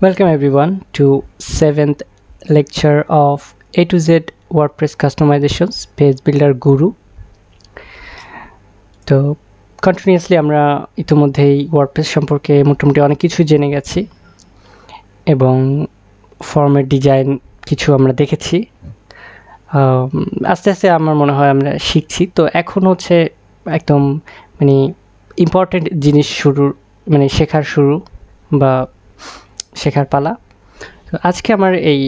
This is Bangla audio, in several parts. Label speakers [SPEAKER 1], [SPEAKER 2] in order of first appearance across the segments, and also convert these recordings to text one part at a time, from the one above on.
[SPEAKER 1] Welcome everyone to 7th lecture of A to Z WordPress Customizations Page Builder Guru. তো কন্টিনিউয়াসলি আমরা ইতিমধ্যেই ওয়ার্ডপ্রেস সম্পর্কে মোটামুটি অনেক কিছু জেনে গেছি এবং ফর্মের ডিজাইন কিছু আমরা দেখেছি। আস্তে আস্তে আমার মনে হয় আমরা শিখছি। তো এখন হচ্ছে একদম ইম্পর্টেন্ট জিনিস শেখার শুরু বা শেখার পালা। তো আজকে আমার এই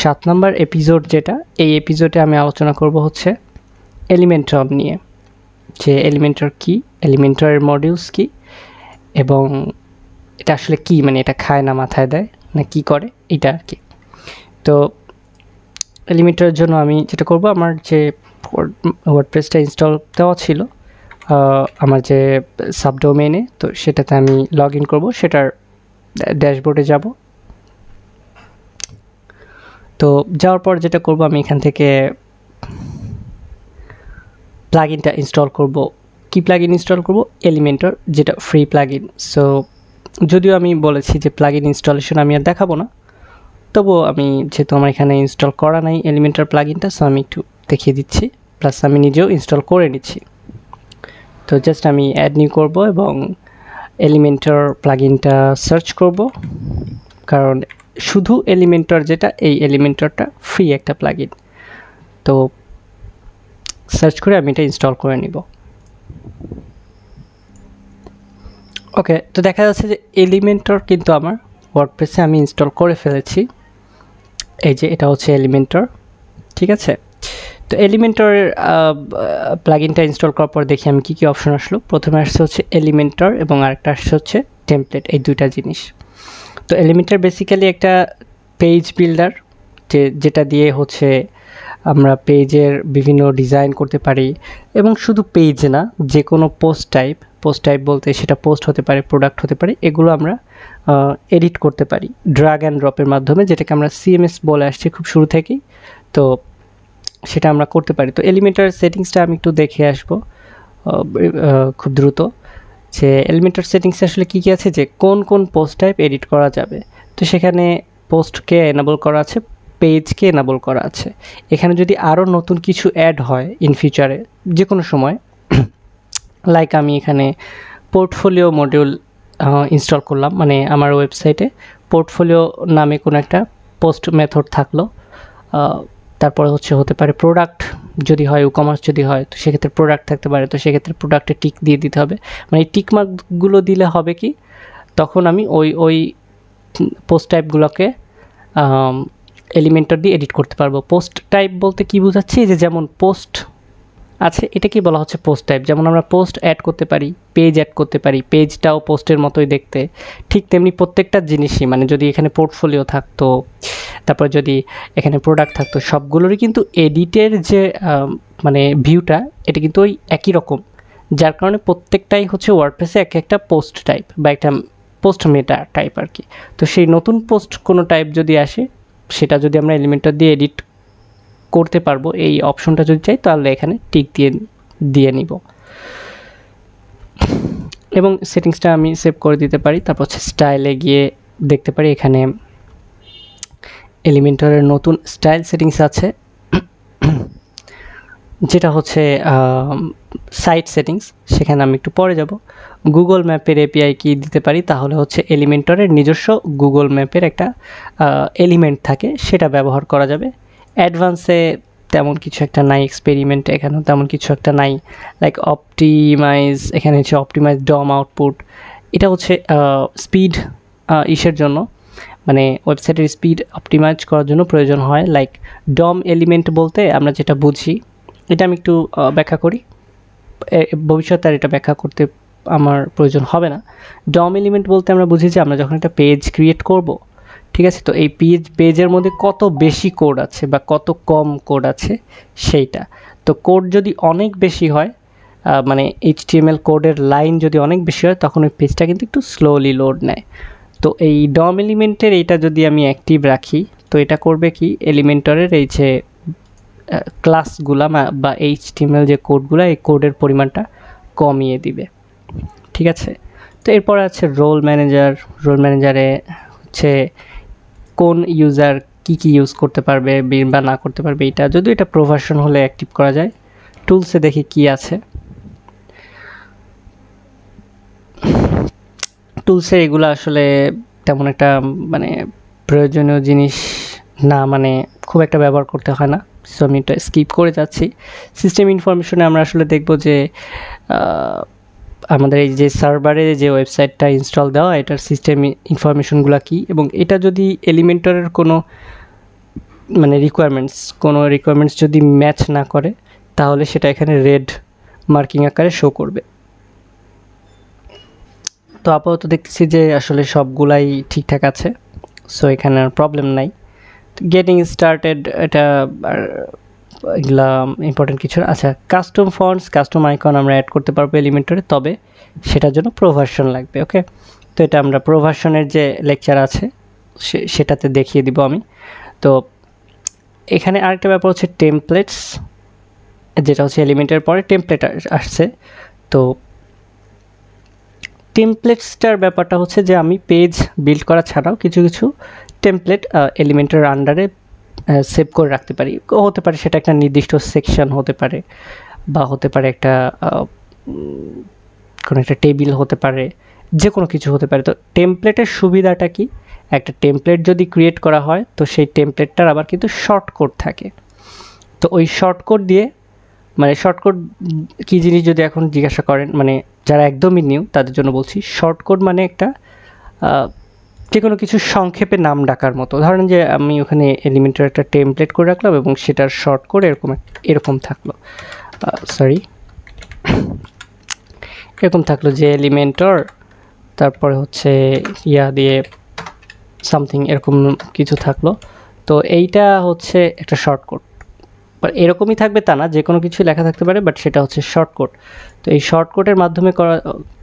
[SPEAKER 1] 7 নম্বর এপিসোড এই এপিসোডে আমি আলোচনা করব হচ্ছে এলিমেন্টর নিয়ে, যে এলিমেন্টর কি, এলিমেন্টরের মডিউলস কি এবং এটা আসলে কি, এটা খায় না মাথায় দেয় না কি করে, এটা আর কি। তো এলিমেন্টরের জন্য আমি যেটা করব, আমার যে ওয়ার্ডপ্রেসটা ইনস্টল দেওয়া ছিল আমার যে সাবডোমেইনে, তো সেটাতে আমি লগ ইন করবো, সেটার ড্যাশবোর্ডে যাব। তো যাওয়ার পর যেটা করব, আমি এখান থেকে প্লাগইনটা ইনস্টল করব। কি প্লাগইন ইনস্টল করব? এলিমেন্টর, যেটা ফ্রি প্লাগইন। সো যদিও আমি বলেছি যে প্লাগইন ইনস্টলেশন আমি আর দেখাবো না, তবুও আমি যেহেতু আমার এখানে ইনস্টল করা নাই এলিমেন্টর প্লাগইনটা, সো আমি একটু দেখিয়ে দিচ্ছি, প্লাস আমি নিজেও ইনস্টল করে নিচ্ছি। তো জাস্ট আমি অ্যাড নিউ করব এবং এলিমেন্টর প্লাগইনটা সার্চ করব, কারণ শুধু এলিমেন্টর এই এলিমেন্টরটা ফ্রি একটা প্লাগইন। তো সার্চ করে আমি এটা ইনস্টল করে নিব। ওকে, তো দেখা যাচ্ছে যে এলিমেন্টর কিন্তু আমার ওয়ার্ডপ্রেসে আমি ইনস্টল করে ফেলেছি। এই যে এটা হচ্ছে এলিমেন্টর, ঠিক আছে। তো এলিমেন্টরের প্লাগইনটা ইনস্টল করার পর দেখি আমি কী অপশন আসলো। প্রথমে আসছে হচ্ছে এলিমেন্টর এবং আরেকটা আসছে হচ্ছে টেমপ্লেট, এই দুইটা জিনিস। তো এলিমেন্টর বেসিক্যালি একটা পেজ বিল্ডার, যেটা দিয়ে হচ্ছে আমরা পেজের বিভিন্ন ডিজাইন করতে পারি, এবং শুধু পেজ না, যে কোনো পোস্ট টাইপ বলতে সেটা পোস্ট হতে পারে, প্রোডাক্ট হতে পারে, এগুলো আমরা এডিট করতে পারি ড্র্যাগ অ্যান্ড ড্রপের মাধ্যমে, যেটাকে আমরা সিএমএস বলে আসছি খুব শুরু থেকেই। তো সেটা আমরা করতে পারি। তো এলিমেন্টর সেটিংসটা আমি একটু দেখে আসবো খুব দ্রুত, যে এলিমেন্টর সেটিংসে আসলে কী আছে, যে কোন কোন পোস্ট টাইপ এডিট করা যাবে। তো সেখানে পোস্টকে এনাবল করা আছে, পেজকে এনাবল করা আছে। এখানে যদি আরও নতুন কিছু অ্যাড হয় ইন ফিউচারে যে কোনো সময়, লাইক আমি এখানে পোর্টফোলিও মডিউল ইনস্টল করলাম, আমার ওয়েবসাইটে পোর্টফোলিও নামে কোনো একটা পোস্ট মেথড থাকলো, তারপরে হতে পারে প্রোডাক্ট যদি হয়, কমার্স যদি হয়, তো সেক্ষেত্রে প্রোডাক্ট থাকতে পারে। তো সেক্ষেত্রে প্রোডাক্টে টিক দিয়ে দিতে হবে, এই টিক মার্কগুলো দিলে হবে কি, তখন আমি ওই পোস্ট টাইপগুলোকে এলিমেন্টর দিয়ে এডিট করতে পারবো। পোস্ট টাইপ বলতে কি বোঝাচ্ছি, যে যেমন পোস্ট আছে, এটাকেই বলা হচ্ছে পোস্ট টাইপ। যেমন আমরা পোস্ট অ্যাড করতে পারি, পেজ অ্যাড করতে পারি, পেজটাও পোস্টের মতোই দেখতে, ঠিক তেমনি প্রত্যেকটা জিনিসই, যদি এখানে পোর্টফোলিও থাকতো, তারপর যদি এখানে প্রোডাক্ট থাকতো, সবগুলোরই কিন্তু এডিটের যে ভিউটা, এটা কিন্তু ওই একই রকম, যার কারণে প্রত্যেকটাই হচ্ছে ওয়ার্ডপ্রেসে একটা পোস্ট টাইপ বা একটা পোস্ট মেটা টাইপ আর কি। তো সেই নতুন পোস্ট কোনো টাইপ যদি আসে, সেটা যদি আমরা এলিমেন্টর দিয়ে এডিট করতে পারবো, এই অপশনটা যদি চাই, তাহলে এখানে টিক দিয়ে নিব এবং সেটিংসটা আমি সেভ করে দিতে পারি। তারপর হচ্ছে স্টাইলে গিয়ে দেখতে পারি, এখানে এলিমেন্টরের নতুন স্টাইল সেটিংস আছে, যেটা হচ্ছে সাইট সেটিংস। সেখানে আমি একটু পরে যাব। গুগল ম্যাপের এপিআই কি দিতে পারি, তাহলে হচ্ছে এলিমেন্টরের নিজস্ব গুগল ম্যাপের একটা এলিমেন্ট থাকে, সেটা ব্যবহার করা যাবে। অ্যাডভান্সে তেমন কিছু একটা নাই, এক্সপেরিমেন্ট এখানেও তেমন কিছু একটা নাই, লাইক অপটিমাইজ, এখানে হচ্ছে অপটিমাইজ ডম আউটপুট, এটা হচ্ছে স্পিড ইসের জন্য, ওয়েবসাইটের স্পিড অপটিমাইজ করার জন্য প্রয়োজন হয়। লাইক ডম এলিমেন্ট বলতে আমরা যেটা বুঝি, এটা আমি একটু ব্যাখ্যা করি, ভবিষ্যতে আর এটা ব্যাখ্যা করতে আমার প্রয়োজন হবে না। ডম এলিমেন্ট বলতে আমরা বুঝি যে আমরা যখন একটা পেজ ক্রিয়েট করব, ঠিক আছে, তো এই পেজের মধ্যে কত বেশি কোড আছে বা কত কম কোড আছে সেইটা। তো কোড যদি অনেক বেশি হয়, HTML কোডের লাইন যদি অনেক বেশি হয়, তখন ওই পেজটা কিন্তু একটু স্লোলি লোড নেয়। তো এই ডম এলিমেন্টের এইটা যদি আমি অ্যাক্টিভ রাখি, তো এটা করবে কি, এলিমেন্টরের এই যে ক্লাসগুলা বা HTML যে কোডগুলো, এই কোডের পরিমাণটা কমিয়ে দিবে, ঠিক আছে। তো এরপর আছে রোল ম্যানেজারে হচ্ছে কোন ইউজার কি ইউজ করতে পারবে বা না করতে পারবে, এটা যদি এটা প্রো ভার্সন হলে অ্যাক্টিভ করা যায়। টুলসে দেখি কি আছে। টুলসে এগুলো আসলে তেমন একটা মানে প্রয়োজনীয় জিনিস না, মানে খুব একটা ব্যবহার করতে হয় না, সো আমি এটা স্কিপ করে যাচ্ছি। সিস্টেম ইনফরমেশনে আমরা আসলে দেখব যে আমাদের এই যে সার্ভারে যে ওয়েবসাইটটা ইনস্টল দেওয়া, এটার সিস্টেম ইনফরমেশনগুলো কী, এবং এটা যদি এলিমেন্টরের কোনো মানে রিকোয়ারমেন্টস যদি ম্যাচ না করে, তাহলে সেটা এখানে রেড মার্কিং আকারে শো করবে। তো আপাতত দেখতেছি যে আসলে সবগুলাই ঠিকঠাক আছে, সো এখানে আর প্রবলেম নাই। গেটিং স্টার্টেড, এটা এগুলা ইম্পর্টেন্ট কিছু। আচ্ছা, কাস্টম ফন্টস, কাস্টম আইকন আমরা অ্যাড করতে পারবো এলিমেন্টরে, তবে সেটার জন্য প্রো ভার্সন লাগবে। ওকে, তো এটা আমরা প্রো ভার্সনের যে লেকচার আছে সেটাতে দেখিয়ে দিব আমি। তো এখানে আরেকটা ব্যাপার হচ্ছে টেমপ্লেটস, যেটা হচ্ছে এলিমেন্টের পরে টেমপ্লেট আসছে। তো টেমপ্লেটসটার ব্যাপারটা হচ্ছে যে আমি পেজ বিল্ড করা ছাড়াও কিছু কিছু টেমপ্লেট এলিমেন্টের আন্ডারে সেভ করে রাখতে পারি। হতে পারে সেটা একটা নির্দিষ্ট সেকশন হতে পারে, বা হতে পারে একটা কোনো একটা টেবিল হতে পারে, যে কোনো কিছু হতে পারে। তো টেমপ্লেটের সুবিধাটা কি, একটা টেমপ্লেট যদি ক্রিয়েট করা হয় তো সেই টেমপ্লেটটার আবার কিন্তু শর্টকট থাকে। তো ওই শর্টকট দিয়ে, মানে শর্টকট কী জিনিস যদি এখন জিজ্ঞাসা করেন, মানে যারা একদমই নিউ তাদের জন্য বলছি, শর্টকট মানে একটা যে কোনো কিছু সংক্ষেপে নাম ডাকার মতো। ধরেন যে আমি ওখানে এলিমেন্টের একটা টেমপ্লেট করে রাখলাম এবং সেটার শর্টকট এরকম থাকলো, এরকম থাকলো যে এলিমেন্টর, তারপরে হচ্ছে দিয়ে সামথিং এরকম কিছু থাকলো। তো এইটা হচ্ছে একটা শর্টকট, এরকমই থাকবে তা না, যে কোনো কিছু লেখা থাকতে পারে, বাট সেটা হচ্ছে শর্টকট। তো এই শর্টকটের মাধ্যমে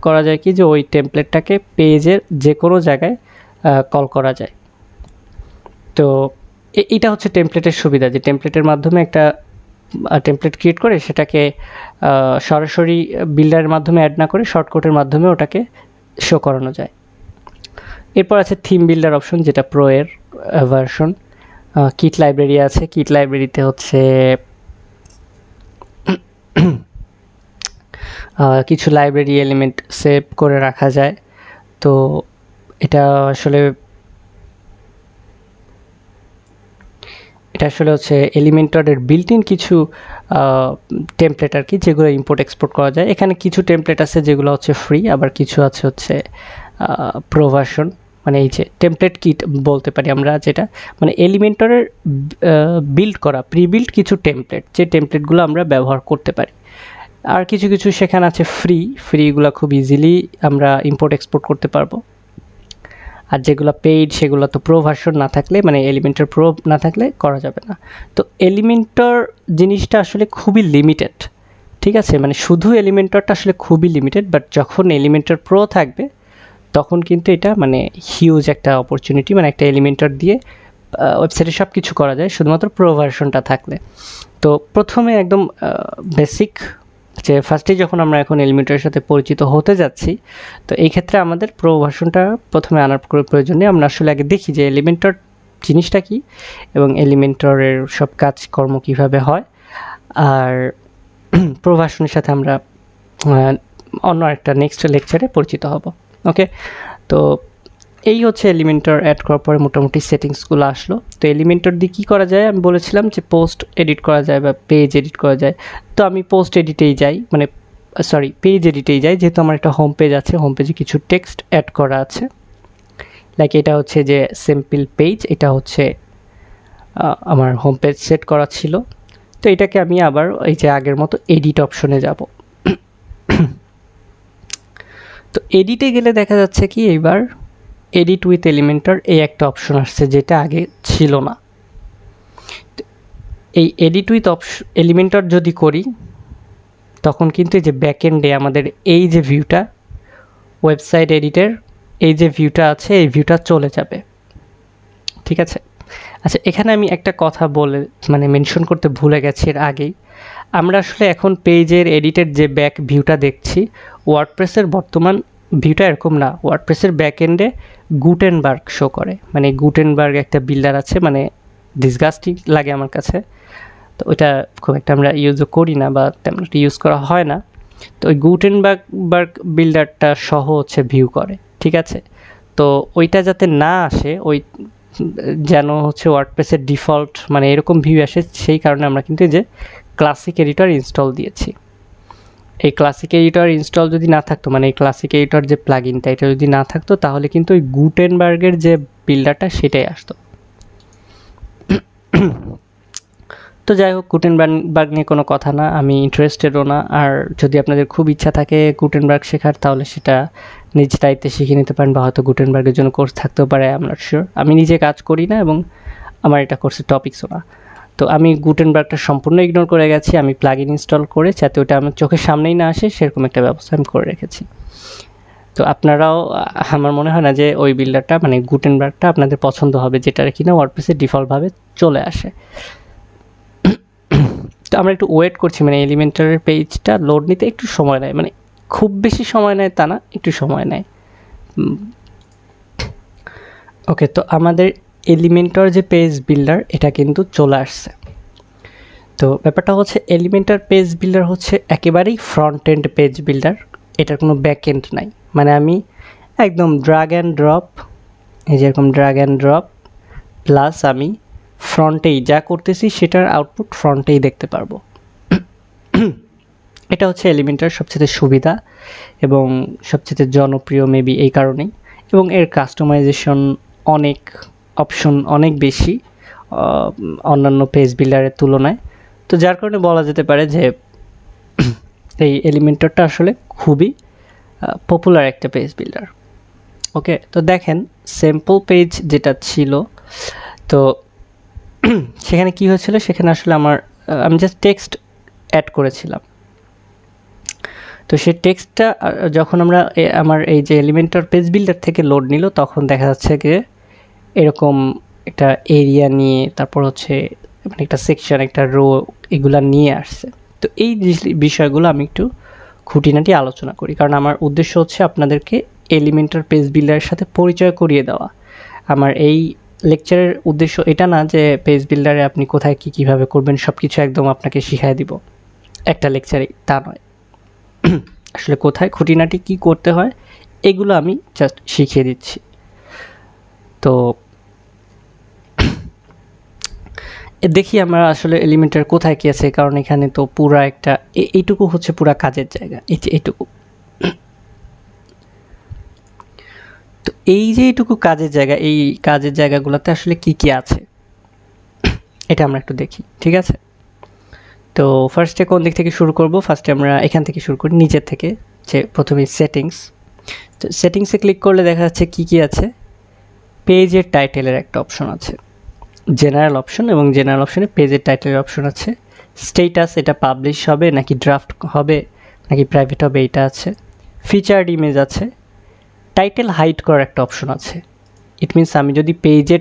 [SPEAKER 1] করা যায় কি, যে ওই টেমপ্লেটটাকে পেজের যে কোনো জায়গায় কল করা যায়। তো এটা হচ্ছে টেমপ্লেটের সুবিধা, যে টেমপ্লেটের মাধ্যমে একটা টেমপ্লেট ক্রিয়েট করে সেটাকে সরাসরি বিল্ডারের মাধ্যমে অ্যাড না করে শর্টকটের মাধ্যমে ওটাকে শো করানো যায়। এরপর আছে থিম বিল্ডার অপশন, যেটা প্রো এর ভার্সন। কিট লাইব্রেরি আছে, কিট লাইব্রেরিতে হচ্ছে কিছু লাইব্রেরি এলিমেন্ট সেভ করে রাখা যায়। তো এটা আসলে হচ্ছে এলিমেন্টরের বিল্ট ইন কিছু টেমপ্লেট আর কি, যেগুলো ইম্পোর্ট এক্সপোর্ট করা যায়। এখানে কিছু টেমপ্লেট আছে যেগুলো হচ্ছে ফ্রি, আবার কিছু আছে হচ্ছে প্রো ভার্সন। মানে এই যে টেমপ্লেট কিট বলতে পারি আমরা, যেটা মানে এলিমেন্টরের বিল্ড করা প্রি বিল্ড কিছু টেমপ্লেট, যে টেমপ্লেটগুলো আমরা ব্যবহার করতে পারি। আর কিছু কিছু সেখানে আছে ফ্রিগুলো খুব ইজিলি আমরা ইম্পোর্ট এক্সপোর্ট করতে পারবো। আর যেগুলো পেইড সেগুলো তো প্রো ভার্সন না থাকলে, মানে এলিমেন্টর প্রো না থাকলে করা যাবে না। তো এলিমেন্টর জিনিসটা আসলে খুবই লিমিটেড, ঠিক আছে, মানে শুধু এলিমেন্টরটা আসলে খুবই লিমিটেড, বাট যখন এলিমেন্টর প্রো থাকবে তখন কিন্তু এটা মানে হিউজ একটা অপরচুনিটি, মানে একটা এলিমেন্টর দিয়ে ওয়েবসাইটে সব কিছু করা যায় শুধুমাত্র প্রো ভার্সনটা থাকলে। তো প্রথমে একদম বেসিক, যে ফার্স্টে যখন আমরা এখন এলিমেন্টরের সাথে পরিচিত হতে যাচ্ছি, তো এই ক্ষেত্রে আমাদের প্রো ভার্সনটা প্রথমে আনার প্রয়োজন নেই। আমরা আসলে আগে দেখি যে এলিমেন্টর জিনিসটা কি এবং এলিমেন্টরের সব কাজকর্ম কীভাবে হয়, আর প্রো ভার্সনের সাথে আমরা অন্য একটা নেক্সট লেকচারে পরিচিত হব। ওকে, তো এই হচ্ছে এলিমেন্টর অ্যাড করার পরে মোটামুটি সেটিংসগুলো আসলো। তো এলিমেন্টর দিয়ে কী করা যায়, আমি বলেছিলাম যে পোস্ট এডিট করা যায় বা পেজ এডিট করা যায়। তো আমি পোস্ট এডিটেই যাই, মানে পেজ এডিটেই যাই, যেহেতু আমার একটা হোম পেজ আছে, হোম পেজে কিছু টেক্সট অ্যাড করা আছে। লাইক এটা হচ্ছে যে সিম্পল পেজ, এটা হচ্ছে আমার হোম পেজ সেট করা ছিল। তো এটাকে আমি আবার এই যে আগের মতো এডিট অপশনে যাব। তো এডিটে গেলে দেখা যাচ্ছে কি এইবার এডিট উইথ এলিমেন্টর এই একটা অপশন আসছে, যেটা আগে ছিল না। এই এডিট উইথ এলিমেন্টর যদি করি, তখন কিন্তু এই যে ব্যাকএন্ডে আমাদের এই যে ভিউটা, ওয়েবসাইট এডিটের এই যে ভিউটা আছে, এই ভিউটা চলে যাবে, ঠিক আছে। আচ্ছা, এখানে আমি একটা কথা মানে মেনশন করতে ভুলে গেছি এর আগেই। আমরা আসলে এখন পেজের এডিটের যে ব্যাক ভিউটা দেখছি, ওয়ার্ডপ্রেসের বর্তমান ভিউটা এরকম না, ওয়ার্ডপ্রেসের ব্যাক এন্ডে গুটেনবার্গ শো করে, মানে গুটেনবার্গ একটা বিল্ডার আছে, মানে ডিসগাস্টিং লাগে আমার কাছে। তো ওইটা খুব একটা আমরা ইউজও করি না বা তেমন একটা ইউজ করা হয় না। তো ওই গুটেনবার্গ বিল্ডারটা সহ হচ্ছে ভিউ করে, ঠিক আছে। তো ওইটা যাতে না আসে, ওই যেন হচ্ছে ওয়ার্ডপ্রেসের ডিফল্ট মানে এরকম ভিউ আসে, সেই কারণে আমরা কিন্তু এই যে ক্লাসিক এডিটর ইনস্টল দিয়েছি। এই ক্লাসিক এডিটর ইনস্টল যদি না থাকতো, মানে এই ক্লাসিক এডিটর যে প্লাগইনটা এটা যদি না থাকতো, তাহলে কিন্তু ওই গুটেনবার্গের যে বিল্ডারটা সেটাই আসতো। তো যাই হোক, গুটেনবার্গ নিয়ে কোনো কথা না, আমি ইন্টারেস্টেডও না। আর যদি আপনাদের খুব ইচ্ছা থাকে গুটেনবার্গ শেখার, তাহলে সেটা নিজ দায়িত্বে শিখে নিতে পারেন, বা হয়তো গুটেনবার্গের জন্য কোর্স থাকতেও পারে, আই এম নট শিওর। আমি নিজে কাজ করি না এবং আমার এটা কোর্সের টপিকসও না। তো আমি গুটেনবার্গটা সম্পূর্ণ ইগনোর করে গেছি, আমি প্লাগইন ইনস্টল করে যাতে ওটা আমার চোখের সামনেই না আসে সেরকম একটা ব্যবস্থা আমি করে রেখেছি। তো আপনারাও, আমার মনে হয় না যে ওই বিল্ডারটা মানে গুটেনবার্গটা আপনাদের পছন্দ হবে, যেটা কিনা ওয়ার্ডপ্রেসে ডিফল্টভাবে চলে আসে। তো আমরা একটু ওয়েট করছি, মানে এলিমেন্টারের পেজটা লোড নিতে একটু সময় নেয়, মানে খুব বেশি সময় নেয় তা না, একটু সময় নেয়। ওকে, তো আমাদের এলিমেন্টর যে পেজ বিল্ডার এটা কিন্তু চলে আসছে। তো ব্যাপারটা হচ্ছে এলিমেন্টার পেজ বিল্ডার হচ্ছে একেবারেই ফ্রন্ট এন্ড পেজ বিল্ডার, এটার কোনো ব্যাক এন্ড নাই। মানে আমি একদম ড্রাগ অ্যান্ড ড্রপ, এই যেরকম ড্রাগ অ্যান্ড ড্রপ প্লাস আমি ফ্রন্টেই যা করতেছি সেটার আউটপুট ফ্রন্টেই দেখতে পারবো। এটা হচ্ছে এলিমেন্টার সবচেয়ে সুবিধা এবং সবচেয়ে জনপ্রিয় মেবি এই কারণেই, এবং এর কাস্টমাইজেশন অনেক, অপশন অনেক বেশি অন্যান্য পেজ বিল্ডারের তুলনায়। তো যার কারণে বলা যেতে পারে যে এই এলিমেন্টারটা আসলে খুবই পপুলার একটা পেজ বিল্ডার। ওকে, তো দেখেন স্যাম্পল পেজ যেটা ছিল, তো সেখানে কি হয়েছিল, সেখানে আসলে আমি জাস্ট টেক্সট অ্যাড করেছিলাম। তো সেই টেক্সটটা যখন আমার এই যে এলিমেন্টার পেজ বিল্ডার থেকে লোড নিল, তখন দেখা যাচ্ছে যে এরকম একটা এরিয়া নিয়ে, তারপর হচ্ছে মানে একটা সেকশন, একটা রো, এগুলা নিয়ে আসছে। তো এই বিষয়গুলো আমি একটু খুঁটিনাটি আলোচনা করি, কারণ আমার উদ্দেশ্য হচ্ছে আপনাদেরকে এলিমেন্টার পেজ বিল্ডারের সাথে পরিচয় করিয়ে দেওয়া। আমার এই লেকচারের উদ্দেশ্য এটা না যে পেজ বিল্ডারে আপনি কোথায় কী কীভাবে করবেন সব কিছু একদম আপনাকে শিখাই দিব একটা লেকচারে, তা নয়। আসলে কোথায় খুঁটিনাটি কী করতে হয় এগুলো আমি জাস্ট শিখিয়ে দিচ্ছি। তো দেখি আমরা আসলে এলিমেন্টার কোথায় কী আছে, কারণ এখানে তো পুরা একটা এইটুকু হচ্ছে পুরা কাজের জায়গা, এই যে এইটুকু। তো এই যে এইটুকু কাজের জায়গা, এই কাজের জায়গাগুলোতে আসলে কি কি আছে এটা আমরা একটু দেখি, ঠিক আছে। তো ফার্স্টে কোন দিক থেকে শুরু করব? ফার্স্টে আমরা এখান থেকে শুরু করি, নিচের থেকে, যে প্রথমে সেটিংস। তো সেটিংসে ক্লিক করলে দেখা যাচ্ছে কি কি আছে। পেজের টাইটেলের একটা অপশন আছে, জেনারেল অপশন, এবং জেনারেল অপশনে পেজের টাইটেলের অপশন আছে। স্টেটাস, এটা পাবলিশ হবে নাকি ড্রাফট হবে নাকি প্রাইভেট হবে, এটা আছে। ফিচার্ড ইমেজ আছে। টাইটেল হাইড করার একটা অপশন আছে। ইট মিনস আমি যদি পেজের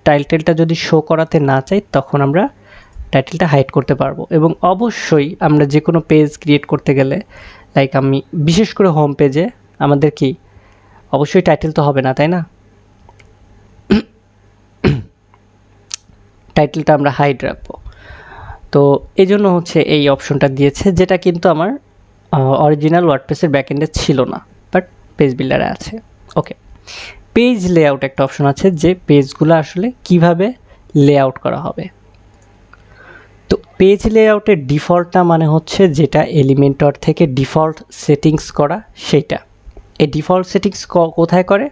[SPEAKER 1] টাইটেলটা যদি শো করাতে না চাই, তখন আমরা টাইটেলটা হাইড করতে পারবো। এবং অবশ্যই আমরা যে কোনো পেজ ক্রিয়েট করতে গেলে, লাইক আমি বিশেষ করে হোম পেজে আমাদের কি অবশ্যই টাইটেল তো হবে না, তাই না? টাইটেলটা আমরা হাইড রাখবো। তো এই জন্য হচ্ছে এই অপশনটা দিয়েছে, যেটা কিন্তু আমার অরিজিনাল ওয়ার্ডপ্রেসের ব্যাকএন্ডে ছিল না, বাট পেজ বিল্ডারে আছে। ওকে, পেজ লেআউট একটা অপশন আছে, যে পেজগুলো আসলে কিভাবে লেআউট করা হবে। তো পেজ লেআউটের ডিফল্টটা মানে হচ্ছে যেটা এলিমেন্টর থেকে ডিফল্ট সেটিংস করা সেইটা। এই ডিফল্ট সেটিংস কোথায় করে?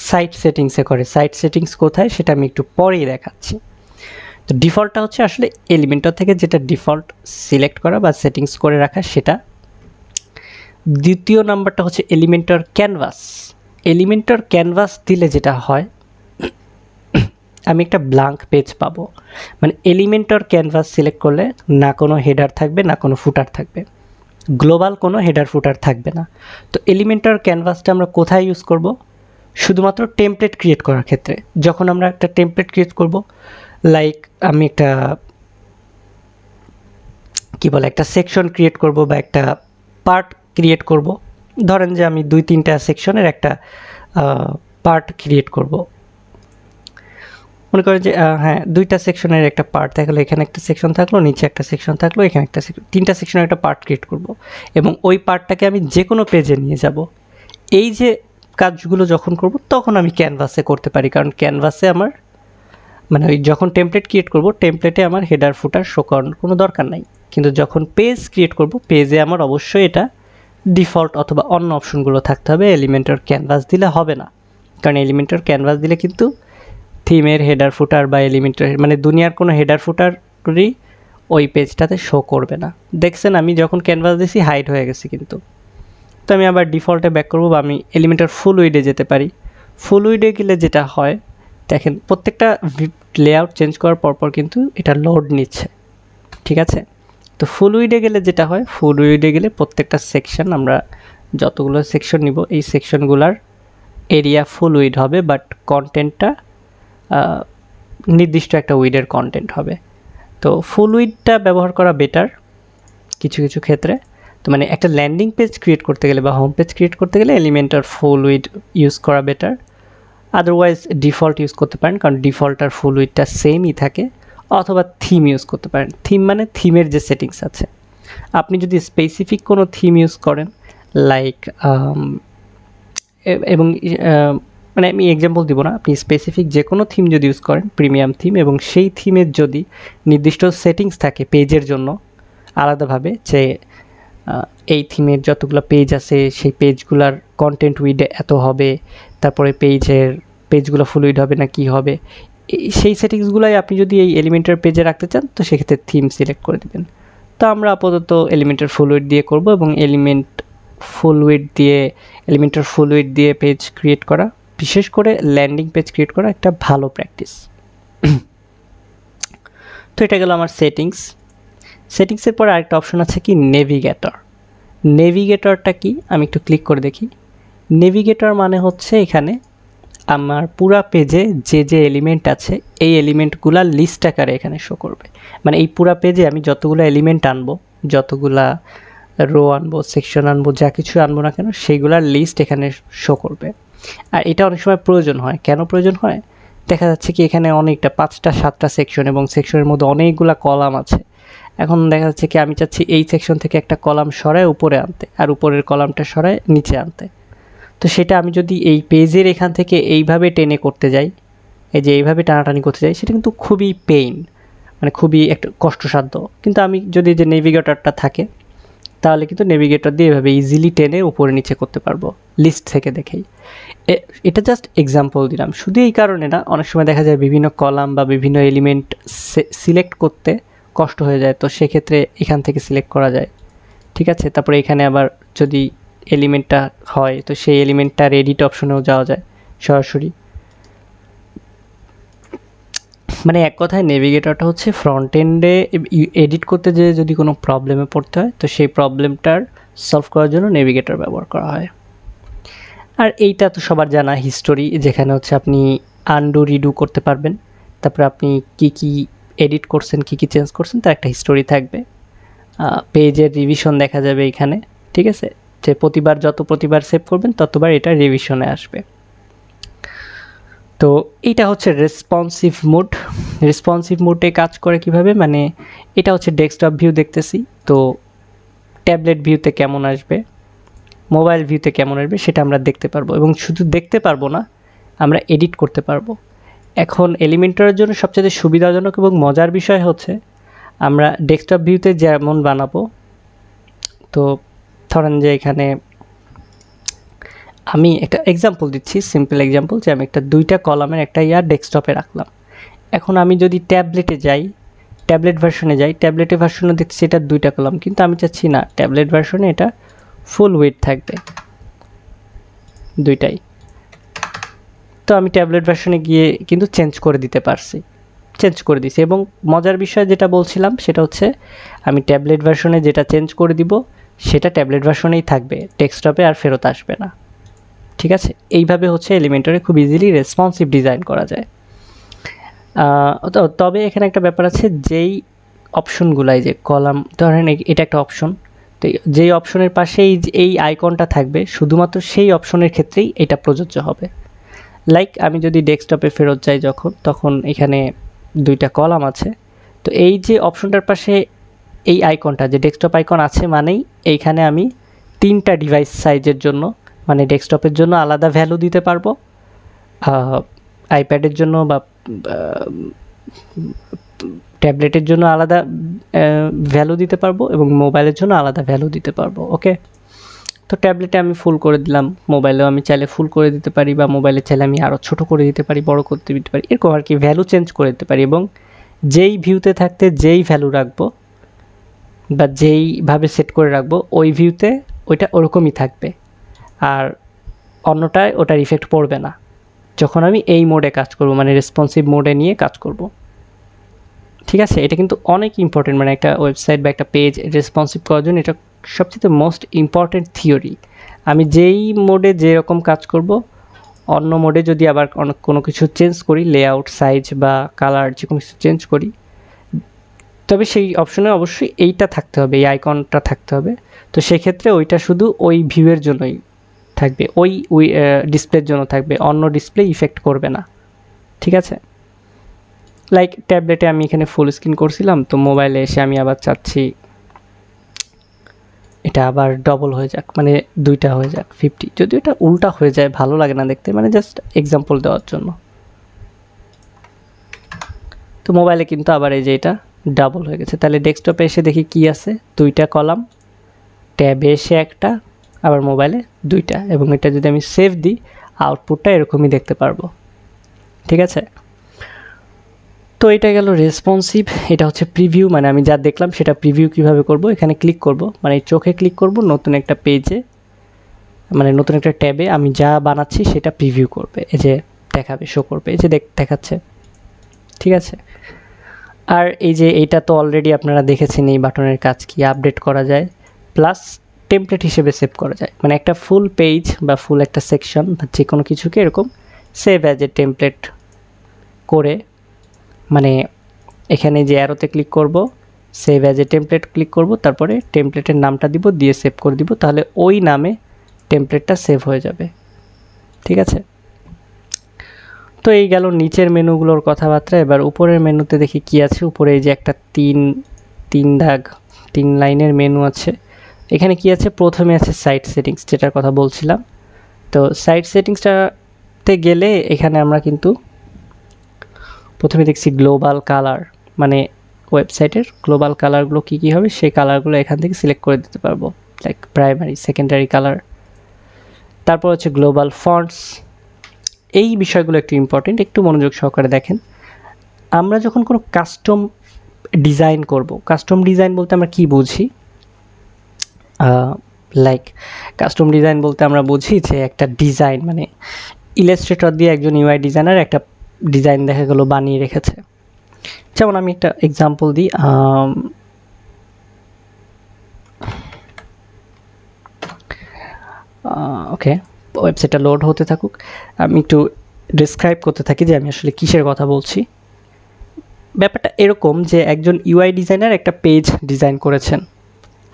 [SPEAKER 1] সাইট সেটিংসে করে। সাইট সেটিংস কোথায় সেটা আমি একটু পরেই দেখাচ্ছি। তো ডিফল্টটা হচ্ছে আসলে এলিমেন্টর থেকে যেটা ডিফল্ট সিলেক্ট করা বা সেটিংস করে রাখা সেটা। দ্বিতীয় নাম্বারটা হচ্ছে এলিমেন্টর ক্যানভাস। এলিমেন্টর ক্যানভাস দিলে যেটা হয়, আমি একটা ব্ল্যাঙ্ক পেজ পাবো। মানে এলিমেন্টর ক্যানভাস সিলেক্ট করলে না কোনো হেডার থাকবে, না কোনো ফুটার থাকবে, গ্লোবাল কোনো হেডার ফুটার থাকবে না। তো এলিমেন্টর ক্যানভাসটা আমরা কোথায় ইউজ করব? শুধুমাত্র টেমপ্লেট ক্রিয়েট করার ক্ষেত্রে। যখন আমরা একটা টেমপ্লেট ক্রিয়েট করব, লাইক আমি একটা একটা সেকশন ক্রিয়েট করব বা একটা পার্ট ক্রিয়েট করব, ধরেন যে আমি 2-3টা সেকশনের একটা পার্ট ক্রিয়েট করব। মনে করেন যে হ্যাঁ 2টা সেকশনের একটা পার্ট থাকলো, এখানে একটা সেকশন থাকলো, নিচে একটা সেকশন থাকলো, এখানে একটা সেকশন, 3টা সেকশনের একটা পার্ট ক্রিয়েট করব এবং ওই পার্টটাকে আমি যে কোনো পেজে নিয়ে যাব। এই যে কাজগুলো যখন করব তখন আমি ক্যানভাসে করতে পারি, কারণ ক্যানভাসে আমার মানে ওই যখন টেমপ্লেট ক্রিয়েট করব টেমপ্লেটে আমার হেডার ফুটার শো করানোর কোনো দরকার নাই। কিন্তু যখন পেজ ক্রিয়েট করব পেজে আমার অবশ্যই এটা ডিফল্ট অথবা অন্য অপশনগুলো থাকতে হবে। এলিমেন্টর ক্যানভাস দিলে হবে না, কারণ এলিমেন্টর ক্যানভাস দিলে কিন্তু থিমের হেডার ফুটার বা এলিমেন্টর মানে দুনিয়ার কোনো হেডার ফুটারই ওই পেজটাতে শো করবে না। দেখছেন আমি যখন ক্যানভাস দিয়েছি হাইড হয়ে গেছে কিন্তু। তো আমি আবার ডিফল্টে ব্যাক করবো বা আমি এলিমেন্টর ফুল উইডে যেতে পারি। ফুল উইডে গেলে যেটা হয় দেখেন প্রত্যেকটা লেআউট চেঞ্জ করার পরপর কিন্তু এটা লোড নিচ্ছে, ঠিক আছে। তো ফুল উইডে গেলে যেটা হয়, ফুল উইডে গেলে প্রত্যেকটা সেকশন আমরা যতগুলো সেকশন নিব এই সেকশনগুলার এরিয়া ফুল উইড হবে, বাট কন্টেন্টটা নির্দিষ্ট একটা উইডের কন্টেন্ট হবে। তো ফুল উইডটা ব্যবহার করা বেটার কিছু কিছু ক্ষেত্রে। তো মানে একটা ল্যান্ডিং পেজ ক্রিয়েট করতে গেলে বা হোম পেজ ক্রিয়েট করতে গেলে এলিমেন্টর ফুল উইড ইউজ করা বেটার। আদারওয়াইজ ডিফল্ট ইউজ করতে পারেন, কারণ ডিফল্ট আর ফুল উইডটা সেমই থাকে, অথবা থিম ইউজ করতে পারেন। থিম মানে থিমের যে সেটিংস আছে, আপনি যদি স্পেসিফিক কোনো থিম ইউজ করেন লাইক এবং মানে আমি এক্সাম্পল দিব না, আপনি স্পেসিফিক যে কোনো থিম যদি ইউজ করেন প্রিমিয়াম থিম এবং সেই থিমের যদি নির্দিষ্ট সেটিংস থাকে পেজের জন্য আলাদাভাবে, যে এই থিমের যতগুলো পেজ আছে সেই পেজগুলোর কন্টেন্ট উইড এত হবে, তারপরে পেজগুলো ফুল উইড হবে না কি হবে, সেই সেটিংসগুলোই আপনি যদি এই এলিমেন্টের পেজে রাখতে চান তো সেক্ষেত্রে থিম সিলেক্ট করে দেবেন। তো আমরা আপাতত এলিমেন্টের ফুল উইড দিয়ে করব এবং এলিমেন্টের ফুল উইড দিয়ে পেজ ক্রিয়েট করা, বিশেষ করে ল্যান্ডিং পেজ ক্রিয়েট করা একটা ভালো প্র্যাকটিস। তো এটা গেল আমার সেটিংসের পরে আরেকটা অপশন আছে কি নেভিগেটরটা কি আমি একটু ক্লিক করে দেখি। নেভিগেটর মানে হচ্ছে এখানে আমার পুরা পেজে যে যে এলিমেন্ট আছে এই এলিমেন্টগুলা লিস্ট আকারে এখানে শো করবে। মানে এই পুরা পেজে আমি যতগুলো এলিমেন্ট আনবো, যতগুলা রো আনবো, সেকশন আনবো, যা কিছু আনবো না কেন সেইগুলার লিস্ট এখানে শো করবে। আর এটা অনেক সময় প্রয়োজন হয়। কেন প্রয়োজন হয়? দেখা যাচ্ছে কি এখানে অনেকটা 5টা-7টা সেকশন এবং সেকশনের মধ্যে অনেকগুলা কলাম আছে। এখন দেখা যাচ্ছে কি আমি চাচ্ছি এই সেকশন থেকে একটা কলাম সরায় উপরে আনতে আর উপরের কলামটা সরায় নিচে আনতে। তো সেটা আমি যদি এই পেজের এখান থেকে এইভাবে টেনে করতে যাই, এই যে এইভাবে টানাটানি করতে যাই, সেটা কিন্তু খুবই মানে খুবই একটা কষ্টসাধ্য। কিন্তু আমি যদি যে নেভিগেটরটা থাকে তাহলে কিন্তু নেভিগেটর দিয়ে এভাবে ইজিলি টেনে উপরে নিচে করতে পারবো লিস্ট থেকে দেখেই। এটা জাস্ট এক্সাম্পল দিলাম। শুধু এই কারণে না, অনেক সময় দেখা যায় বিভিন্ন কলাম বা বিভিন্ন এলিমেন্ট সিলেক্ট করতে কষ্ট হয়ে যায়, তো সেক্ষেত্রে এখান থেকে সিলেক্ট করা যায়, ঠিক আছে। তারপরে এখানে আবার যদি এলিমেন্টটা হয় তো সেই এলিমেন্টটার এডিট অপশনেও যাওয়া যায় সরাসরি। মানে এক কথায় নেভিগেটরটা হচ্ছে ফ্রন্ট এন্ডে এডিট করতে যেয়ে যদি কোনো প্রবলেমে পড়তে হয় তো সেই প্রবলেমটার সলভ করার জন্য নেভিগেটর ব্যবহার করা হয়। আর এইটা তো সবার জানা হিস্টোরি, যেখানে হচ্ছে আপনি আনডু রিডু করতে পারবেন, তারপরে আপনি কি এডিট করছেন, কি চেঞ্জ করছেন তার একটা হিস্টোরি থাকবে। পেজের রিভিশন দেখা যাবে এখানে, ঠিক আছে, যে প্রতিবার সেভ করবেন ততবার এটা রিভিশনে আসবে। তো এইটা হচ্ছে রেসপন্সিভ মোডে কাজ করে কিভাবে, মানে এটা হচ্ছে ডেস্কটপ ভিউ দেখতেছি, তো ট্যাবলেট ভিউতে কেমন আসবে, মোবাইল ভিউতে কেমন আসবে সেটা আমরা দেখতে পারবো, এবং শুধু দেখতে পারবো না, আমরা এডিট করতে পারবো। এখন এলিমেন্টরের জন্য সবচেয়ে সুবিধাজনক এবং মজার বিষয় হচ্ছে আমরা ডেস্কটপ ভিউতে যেমন বানাবো, তো ধরেন যে এখানে আমি একটা এক্সাম্পল দিচ্ছি, সিম্পল এক্সাম্পল, যে আমি একটা 2টা কলামের একটা ডেস্কটপে রাখলাম। এখন আমি যদি ট্যাবলেট ভার্সনে যাই, ট্যাবলেটের ভার্সনে দেখছি এটা 2টা কলাম, কিন্তু আমি চাচ্ছি না ট্যাবলেট ভার্সনে এটা ফুল উইডথ থাকবে 2টাই। তো আমি ট্যাবলেট ভার্সনে গিয়ে কিন্তু চেঞ্জ করে দিছি, এবং মজার বিষয় যেটা বলছিলাম সেটা হচ্ছে আমি ট্যাবলেট ভার্সনে যেটা চেঞ্জ করে দিব সেটা ট্যাবলেট ভার্সনেই থাকবে, ডেস্কটপে আর ফেরত আসবে না, ঠিক আছে। এইভাবে হচ্ছে এলিমেন্টরে খুব ইজিলি রেসপন্সিভ ডিজাইন করা যায়। তবে এখানে একটা ব্যাপার আছে, যেই অপশনগুলাই যে কলাম, ধরেন এটা একটা অপশন, তো যেই অপশনের পাশে এই আইকনটা থাকবে শুধুমাত্র সেই অপশনের ক্ষেত্রেই এটা প্রযোজ্য হবে। লাইক আমি যদি ডেস্কটপে ফেরত যাই তখন এখানে 2টা কলাম আছে। তো এই যে অপশনটার পাশে এই আইকনটা যে ডেস্কটপ আইকন আছে মানেই এইখানে আমি 3টা ডিভাইস সাইজের জন্য মানে ডেস্কটপের জন্য আলাদা ভ্যালু দিতে পারবো, আইপ্যাডের জন্য বা ট্যাবলেটের জন্য আলাদা ভ্যালু দিতে পারবো এবং মোবাইলের জন্য আলাদা ভ্যালু দিতে পারবো। ওকে, তো ট্যাবলেটে আমি ফুল করে দিলাম, মোবাইলেও আমি চাইলে ফুল করে দিতে পারি বা মোবাইলে চাইলে আমি আরও ছোটো করে দিতে পারি, বড় করতে দিতে পারি, এরকম আর কি ভ্যালু চেঞ্জ করে দিতে পারি। এবং যেই ভিউতে থাকতে যেই ভ্যালু রাখবো বা যেইভাবে সেট করে রাখবো ওই ভিউতে ওইটা ওরকমই থাকবে, আর অন্যটায় ওটার ইফেক্ট পড়বে না যখন আমি এই মোডে কাজ করব, মানে রেসপন্সিভ মোডে নিয়ে কাজ করব। ঠিক আছে, এটা কিন্তু অনেক ইম্পর্টেন্ট, মানে একটা ওয়েবসাইট বা একটা পেজ রেসপন্সিভ করার জন্য এটা সবচেয়ে মোস্ট ইম্পর্টেন্ট থিওরি। আমি যেই মোডে যেরকম কাজ করব অন্য মোডে যদি আবার কোনো কিছু চেঞ্জ করি, লেআউট, সাইজ বা কালার যে কোনো কিছু চেঞ্জ করি, তবে সেই অপশনে অবশ্যই এইটা থাকতে হবে, এই আইকনটা থাকতে হবে। তো সেক্ষেত্রে ওইটা শুধু ওই ভিউয়ের জন্যই থাকবে, ওই ডিসপ্লের জন্য থাকবে, অন্য ডিসপ্লে ইফেক্ট করবে না। ঠিক আছে, লাইক ট্যাবলেটে আমি এখানে ফুল স্ক্রিন করছিলাম, তো মোবাইলে এসে আমি আবার চাচ্ছি এটা আবার ডবল হয়ে যাক, মানে 2টা হয়ে যাক 50, যদি এটা উল্টা হয়ে যায় ভালো লাগে না দেখতে, মানে জাস্ট এক্সাম্পল দেওয়ার জন্য। তো মোবাইলে কিন্তু আবার এই যে এটা ডাবল হয়ে গেছে। তাহলে ডেস্কটপে এসে দেখি কি আছে, 2টা কলাম, ট্যাবে এসে একটা, আবার মোবাইলে 2টা, এবং এটা যদি আমি সেভ দিই আউটপুটটা এরকমই দেখতে পারবো। ঠিক আছে, তো এটা গেল রেসপন্সিভ। এটা হচ্ছে প্রিভিউ, মানে আমি যা দেখলাম সেটা প্রিভিউ কিভাবে করব। এখানে ক্লিক করব, মানে চোখে ক্লিক করব, নতুন একটা পেজে, মানে নতুন একটা ট্যাবে আমি যা বানাচ্ছি সেটা প্রিভিউ করবে, এই যে দেখাবে, শো করবে, এই যে দেখাচ্ছে। ঠিক আছে, আর এই যে এইটা তো অলরেডি আপনারা দেখেছেন, এই বাটনের কাজ কি, আপডেট করা যায় প্লাস টেমপ্লেট হিসেবে সেভ করা যায়, মানে একটা ফুল পেজ বা ফুল একটা সেকশন বা যে কোনো কিছুকে এরকম সেভ অ্যাজ এ টেমপ্লেট করে, মানে এখানে যে অ্যারোতে ক্লিক করব, save as a template click করব, তারপরে টেমপ্লেটের নামটা দিব, দিয়ে সেভ করে দিব, তাহলে ওই নামে টেমপ্লেটটা সেভ হয়ে যাবে। ঠিক আছে, তো এই গেল নিচের মেনুগুলোর কথাবার্তা। এবার উপরের মেনুতে দেখি কি আছে। উপরে এই যে একটা তিন লাইনের মেনু আছে। এখানে কি আছে, প্রথমে আছে সাইট সেটিংস, যেটার কথা বলছিলাম। তো সাইট সেটিংসটাতে গেলে এখানে আমরা কিন্তু প্রথমে দেখছি গ্লোবাল কালার, মানে ওয়েবসাইটের গ্লোবাল কালারগুলো কী কী হবে সেই কালারগুলো এখান থেকে সিলেক্ট করে দিতে পারবো, লাইক প্রাইমারি, সেকেন্ডারি কালার। তারপর হচ্ছে গ্লোবাল ফন্টস, এই বিষয়গুলো একটু ইম্পর্টেন্ট, একটু মনোযোগ সহকারে দেখেন। আমরা যখন কোনো কাস্টম ডিজাইন করব, কাস্টম ডিজাইন বলতে আমরা কি বুঝি, লাইক কাস্টম ডিজাইন বলতে আমরা বুঝি যে একটা ডিজাইন, মানে ইলাস্ট্রেটর দিয়ে একজন ইউআই ডিজাইনার একটা ডিজাইন দেখা গেলো বানিয়ে রেখেছে। যেমন আমি একটা এক্সাম্পল দিই, ওকে, ওয়েবসাইটটা লোড হতে থাকুক, আমি একটু ডিসক্রাইব করতে থাকি যে আমি আসলে কিসের কথা বলছি। ব্যাপারটা এরকম যে একজন ইউআই ডিজাইনার একটা পেজ ডিজাইন করেছেন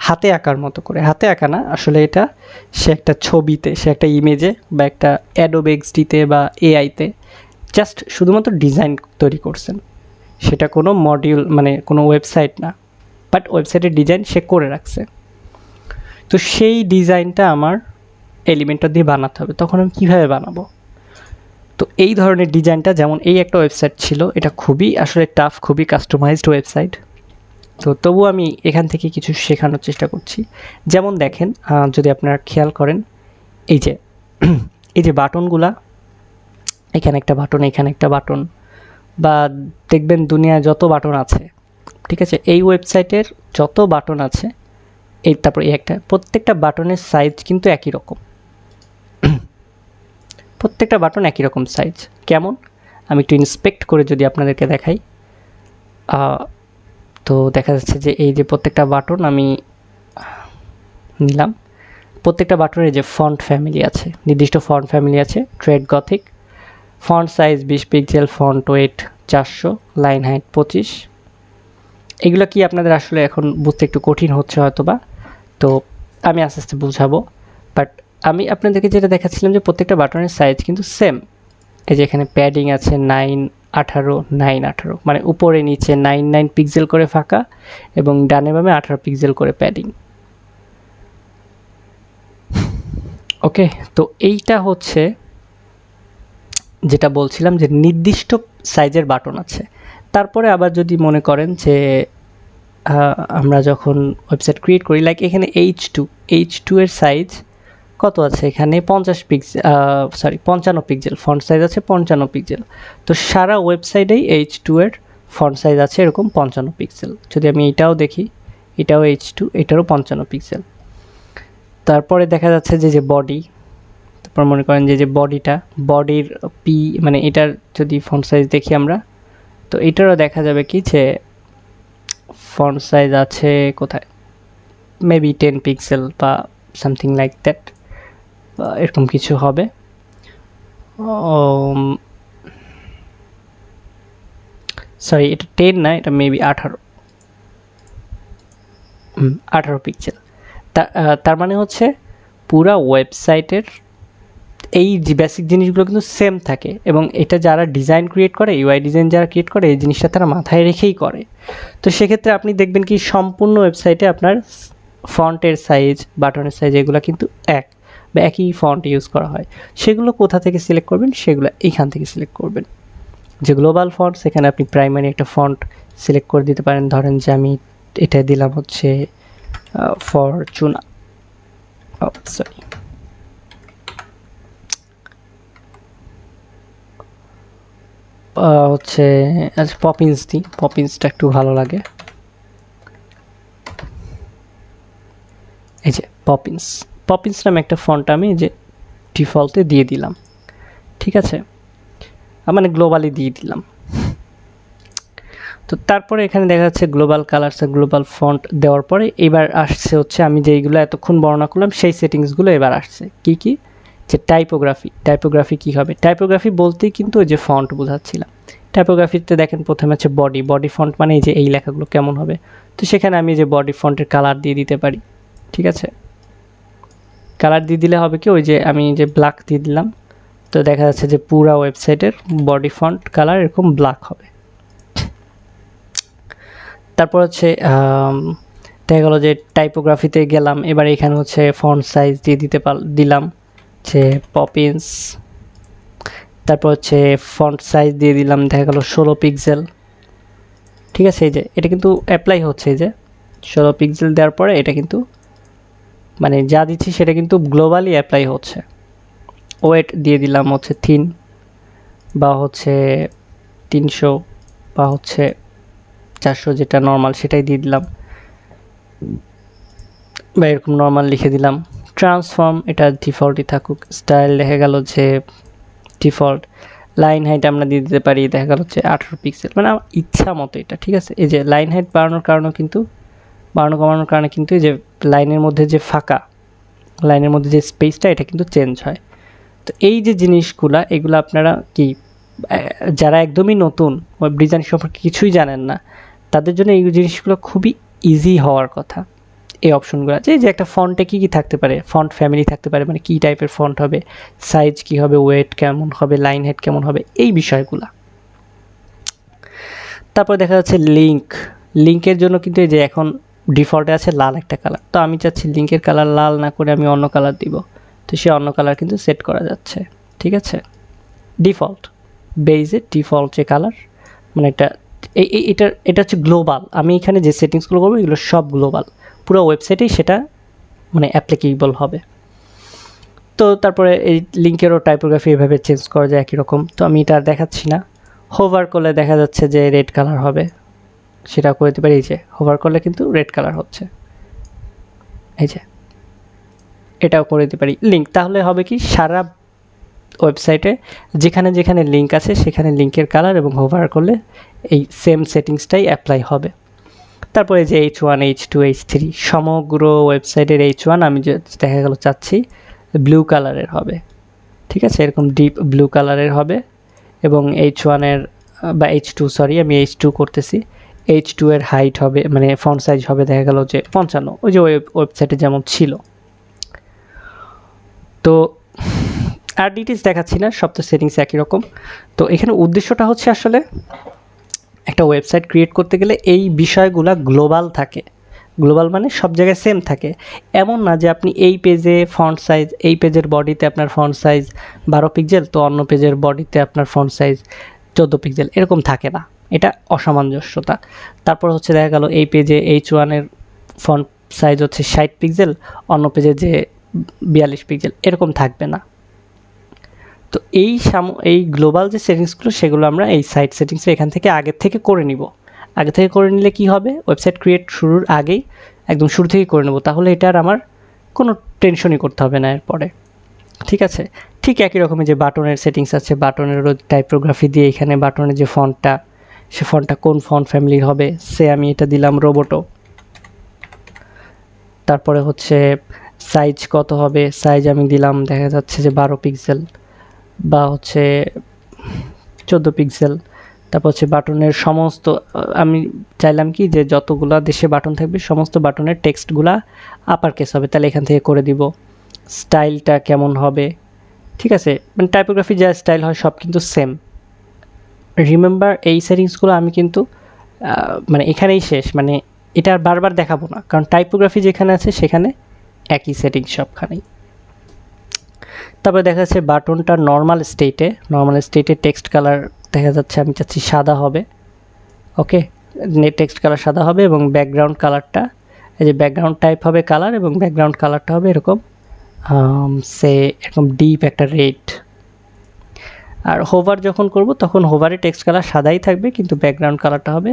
[SPEAKER 1] হাতে আঁকার মতো করে, হাতে আঁকা না আসলে, এটা সে একটা ছবিতে, সে একটা ইমেজে বা একটা অ্যাডোব এক্সডিতে বা এআইতে জাস্ট শুধুমাত্র ডিজাইন তৈরি করছেন, সেটা কোনো মডিউল, মানে কোনো ওয়েবসাইট না, বাট ওয়েবসাইটের ডিজাইন সে করে রাখছে। তো সেই ডিজাইনটা আমার এলিমেন্টর দিয়ে বানাতে হবে। তখন আমি কীভাবে বানাবো? তো এই ধরনের ডিজাইনটা, যেমন এই একটা ওয়েবসাইট ছিল, এটা খুবই আসলে টাফ, খুবই কাস্টমাইজড ওয়েবসাইট। তো তবু আমি এখান থেকে কিছু শেখানোর চেষ্টা করছি। যেমন দেখেন, যদি আপনারা খেয়াল করেন, এই যে এই যে বাটনগুলা, এখানে একটা বাটন, এখানে একটা বাটন, বা দেখবেন দুনিয়ায় যত বাটন আছে, ঠিক আছে, এই ওয়েবসাইটের যত বাটন আছে, এই তারপর এই একটা, প্রত্যেকটা বাটনের সাইজ কিন্তু একই রকম। প্রত্যেকটা বাটন একই রকম সাইজ। কেমন? আমি একটু ইন্সপেক্ট করে যদি আপনাদেরকে দেখাই, তো দেখা যাচ্ছে যে এই যে প্রত্যেকটা বাটন আমি নিলাম, প্রত্যেকটা বাটনের যে ফন্ট ফ্যামিলি আছে, নির্দিষ্ট ফন্ট ফ্যামিলি আছে, trade Gothic, font size 20 pixel, font wait 400, line height 25। এগুলো কি আপনাদের আসলে এখন বুঝতে একটু কঠিন হচ্ছে হয়তো বা, তো আমি আস্তে আস্তে বুঝাবো, বাট আমি আপনাদেরকে যেটা দেখাচ্ছিলাম যে প্রত্যেকটা বাটনের সাইজ কিন্তু সেম। এই যে এখানে প্যাডিং আছে 9/18 9/18, মানে উপরে নিচে 9 পিক্সেল করে ফাঁকা এবং ডানে বামে 18 পিক্সেল করে প্যাডিং। ওকে, তো এইটা হচ্ছে যেটা বলছিলাম যে নির্দিষ্ট সাইজের বাটন আছে। তারপরে আবার যদি মনে করেন যে আমরা যখন ওয়েবসাইট ক্রিয়েট করি, লাইক এখানে H2 এর সাইজ কত আছে, এখানে 55 পিক্সেল ফন্ট সাইজ আছে, 55 পিক্সেল। তো সারা ওয়েবসাইটেই H2 এর ফন্ট সাইজ আছে এরকম 55 পিক্সেল। যদি আমি এটাও দেখি, এটাও H2, এটারও 55 পিক্সেল। তারপরে দেখা যাচ্ছে যে বডি, তারপর মনে করেন যে বডির মানে এটার যদি ফন্ট সাইজ দেখি আমরা, তো এটারও দেখা যাবে কি যে ফন্ট সাইজ আছে কোথায়, মেবি 10 পিক্সেল বা সামথিং লাইক দ্যাট, এরকম কিছু হবে। সরি, এটা 10 না, এটা মেবি 18 পিক্সেল। তার মানে হচ্ছে পুরা ওয়েবসাইটের এই যে বেসিক জিনিসগুলো কিন্তু সেম থাকে, এবং এটা যারা ডিজাইন ক্রিয়েট করে, ইউআই ডিজাইন যারা ক্রিয়েট করে, এই জিনিসটা তারা মাথায় রেখেই করে। তো সেক্ষেত্রে আপনি দেখবেন কি সম্পূর্ণ ওয়েবসাইটে আপনার ফন্টের সাইজ, বাটনের সাইজ এগুলো কিন্তু এক বা একই ফন্ট ইউজ করা হয়। সেগুলো কোথা থেকে সিলেক্ট করবেন, সেগুলো এইখান থেকে সিলেক্ট করবেন। যে গ্লোবাল ফন্ট, সেখানে আপনি প্রাইমারি একটা ফন্ট সিলেক্ট করে দিতে পারেন। ধরেন যে আমি এটা দিলাম হচ্ছে ফরচুনা, সরি হচ্ছে পপিন্স দিই, পপিন্সটা একটু ভালো লাগে। এই যে পপিন্স নামে একটা ফন্ট আমি যে ডিফল্টে দিয়ে দিলাম, ঠিক আছে, মানে গ্লোবালি দিয়ে দিলাম। তো তারপরে এখানে দেখা যাচ্ছে গ্লোবাল কালারস, গ্লোবাল ফন্ট দেওয়ার পরে এবার আসছে হচ্ছে আমি যেইগুলো এতক্ষণ বর্ণনা করলাম সেই সেটিংসগুলো এবার আসছে। কি যে টাইপোগ্রাফি কি হবে? টাইপোগ্রাফি বলতেই কিন্তু ওই যে ফন্ট বোঝাচ্ছিলাম। টাইপোগ্রাফিতে দেখেন প্রথমে হচ্ছে বডি ফন্ট, মানে এই যে এই লেখাগুলো কেমন হবে। তো সেখানে আমি যে বডি ফন্টের কালার দিয়ে দিতে পারি, ঠিক আছে। কালার দিয়ে দিলে হবে কি, ওই যে আমি যে ব্ল্যাক দিয়ে দিলাম, তো দেখা যাচ্ছে যে পুরা ওয়েবসাইটের বডি ফন্ট কালার এরকম ব্ল্যাক হবে। তারপর হচ্ছে দেখা গেলো যে টাইপোগ্রাফিতে গেলাম, এবার এখানে হচ্ছে ফন্ট সাইজ দিয়ে দিলাম যে পপিন্স। তারপর হচ্ছে ফন্ট সাইজ দিয়ে দিলাম দেখা গেলো 16 পিক্সেল, ঠিক আছে। এই যে এটা কিন্তু অ্যাপ্লাই হচ্ছে, এই যে 16 পিক্সেল দেওয়ার পরে এটা কিন্তু মানে যা দিচ্ছি সেটা কিন্তু গ্লোবালি অ্যাপ্লাই হচ্ছে। ওয়েট দিয়ে দিলাম হচ্ছে 3 বা হচ্ছে 300 বা হচ্ছে 400, যেটা নর্মাল সেটাই দিয়ে দিলাম, বা এরকম নর্মাল লিখে দিলাম। ট্রান্সফর্ম এটা ডিফল্টই থাকুক। স্টাইল দেখা গেল যে ডিফল্ট। লাইন হাইট আমরা দিয়ে দিতে পারি দেখা গেল হচ্ছে 18 পিক্সেল, মানে আমার ইচ্ছা মতো এটা, ঠিক আছে। এই যে লাইন হাইট বাড়ানোর কমানোর কারণে কিন্তু এই যে লাইনের মধ্যে যে ফাঁকা, লাইনের মধ্যে যে স্পেসটা, এটা কিন্তু চেঞ্জ হয়। তো এই যে জিনিসগুলা, এগুলো আপনারা কি যারা একদমই নতুন, ওয়েব ডিজাইন সম্পর্কে কিছুই জানেন না, তাদের জন্য এই জিনিসগুলো খুবই ইজি হওয়ার কথা। এই অপশনগুলো যে একটা ফন্টে কী থাকতে পারে, ফন্ট ফ্যামিলি থাকতে পারে, মানে কী টাইপের ফন্ট হবে, সাইজ কী হবে, ওয়েট কেমন হবে, লাইন হেড কেমন হবে, এই বিষয়গুলো। তারপর দেখা যাচ্ছে লিঙ্কের জন্য কিন্তু এই যে এখন ডিফল্টে আছে লাল একটা কালার। তো আমি চাচ্ছি লিঙ্কের কালার লাল না করে আমি অন্য কালার দিব, তো সে অন্য কালার কিন্তু সেট করা যাচ্ছে, ঠিক আছে। ডিফল্ট বেইজে ডিফল্ট যে কালার, মানে এটা হচ্ছে গ্লোবাল। আমি এখানে যে সেটিংসগুলো করবো এগুলো সব গ্লোবাল, পুরো ওয়েবসাইটেই সেটা মানে অ্যাপ্লিকেবল হবে। তো তারপরে এই লিঙ্কেরও টাইপোগ্রাফি এভাবে চেঞ্জ করা যায় একই রকম। তো আমি এটা আর দেখাচ্ছি না। হোভার করলে দেখা যাচ্ছে যে রেড কালার হবে, সেটা করে দিতে পারি। এই যে হোভার করলে কিন্তু রেড কালার হচ্ছে, এই যে এটাও করে দিতে পারি। লিঙ্ক তাহলে হবে কি, সারা ওয়েবসাইটে যেখানে যেখানে লিঙ্ক আছে সেখানে লিঙ্কের কালার এবং হোভার করলে এই সেম সেটিংসটাই অ্যাপ্লাই হবে। তারপরে যে H1 H2 H3 সমগ্র ওয়েবসাইটের H1 আমি যে দেখা গেল চাচ্ছি ব্লু কালারের হবে, ঠিক আছে, এরকম ডিপ ব্লু কালারের হবে। এবং H1 এর বা H2 সরি আমি H2 করতেছি, H2 এর হাইট হবে, মানে ফন্ট সাইজ হবে দেখা গেল যে 55, ওই যে ওয়েবসাইটে যেমন ছিল। তো আর ডিটেলস দেখাচ্ছি না, সব তো সেটিংস একই রকম। তো এখানে উদ্দেশ্যটা হচ্ছে আসলে একটা ওয়েবসাইট ক্রিয়েট করতে গেলে এই বিষয়গুলো গ্লোবাল থাকে। গ্লোবাল মানে সব জায়গায় সেম থাকে, এমন না যে আপনি এই পেজে ফন্ট সাইজ, এই পেজের বডিতে আপনার ফন্ট সাইজ 12 পিক্সেল, তো অন্য পেজের বডিতে আপনার ফন্ট সাইজ 14 পিক্সেল, এরকম থাকে না, এটা অসামঞ্জস্যতা। তারপর হচ্ছে দেখা গেল এই পেজে H1 এর ফন্ট সাইজ হচ্ছে 60 পিক্সেল, অন্য পেজে যে 42 পিক্সেল, এরকম থাকবে না। তো এই গ্লোবাল যে সেটিংসগুলো সেগুলো আমরা এই সাইট সেটিংসে এখান থেকে আগের থেকে করে নিব। আগে থেকে করে নিলে কি হবে, ওয়েবসাইট ক্রিয়েট শুরুর আগেই একদম শুরু থেকেই করে নেব, তাহলে এটা আর আমার কোনো টেনশনই করতে হবে না এরপরে। ঠিক আছে, ঠিক একই রকমের যে বাটনের সেটিংস আছে, বাটনেরও টাইপোগ্রাফি দিয়ে এখানে বাটনের যে ফন্টটা, সে ফন্টটা কোন ফন্ট ফ্যামিলির হবে, সে আমি এটা দিলাম রোবোটো। তারপরে হচ্ছে সাইজ কত হবে, সাইজ আমি দিলাম দেখা যাচ্ছে যে 12 পিক্সেল বা হচ্ছে 14 পিক্সেল। তারপর হচ্ছে বাটনের সমস্ত, আমি চাইলাম কি যে যতগুলা দেশে বাটন থাকবে সমস্ত বাটনের টেক্সটগুলা আপার কেস হবে, তাহলে এখান থেকে করে দিব। স্টাইলটা কেমন হবে, ঠিক আছে, মানে টাইপোগ্রাফি যা স্টাইল হয় সব কিন্তু সেম। রিমেম্বার এই সেটিংসগুলো আমি কিন্তু মানে এখানেই শেষ, মানে এটা আর বারবার দেখাবো না, কারণ টাইপোগ্রাফি যেখানে আছে সেখানে একই সেটিংস সবখানেই। তারপরে দেখা যাচ্ছে বাটনটা নর্মাল স্টেটে টেক্সট কালার দেখা যাচ্ছে আমি চাচ্ছি সাদা হবে। ওকে, টেক্সট কালার সাদা হবে এবং ব্যাকগ্রাউন্ড কালারটা, এই যে ব্যাকগ্রাউন্ড টাইপ হবে কালার, এবং ব্যাকগ্রাউন্ড কালারটা হবে এরকম এরকম ডিপ একটা রেড। আর হোভার যখন করব তখন হোভারে টেক্সট কালার সাদাই থাকবে, কিন্তু ব্যাকগ্রাউন্ড কালারটা হবে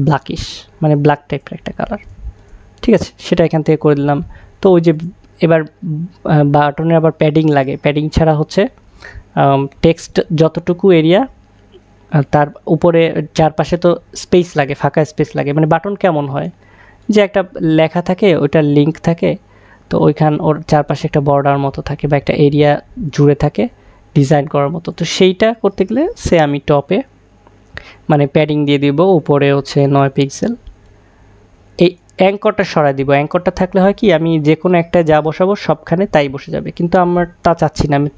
[SPEAKER 1] ব্ল্যাকিশ, মানে ব্ল্যাক টাইপের একটা কালার। ঠিক আছে, সেটা এখান থেকে করে দিলাম। তো ওই যে এবার বাটনে আবার প্যাডিং লাগে, প্যাডিং ছাড়া হচ্ছে টেক্সট যতটুকু এরিয়া তার উপরে চারপাশে তো স্পেস লাগে, ফাঁকা স্পেস লাগে। মানে বাটন কেমন হয় যে একটা লেখা থাকে, ওইটার লিঙ্ক থাকে, তো ওইখান ওর চারপাশে একটা বর্ডার মতো থাকে বা একটা এরিয়া জুড়ে থাকে ডিজাইন করার মতো। তো সেইটা করতে গেলে সে আমি টপে মানে প্যাডিং দিয়ে দিব, উপরে হচ্ছে 9 পিক্সেল। এই অ্যাঙ্করটা সরাই দিব, অ্যাঙ্করটা থাকলে হয় কি আমি যে কোনো একটা যা বসাবো সবখানে তাই বসে যাবে, কিন্তু আমার তা চাচ্ছি না, আমি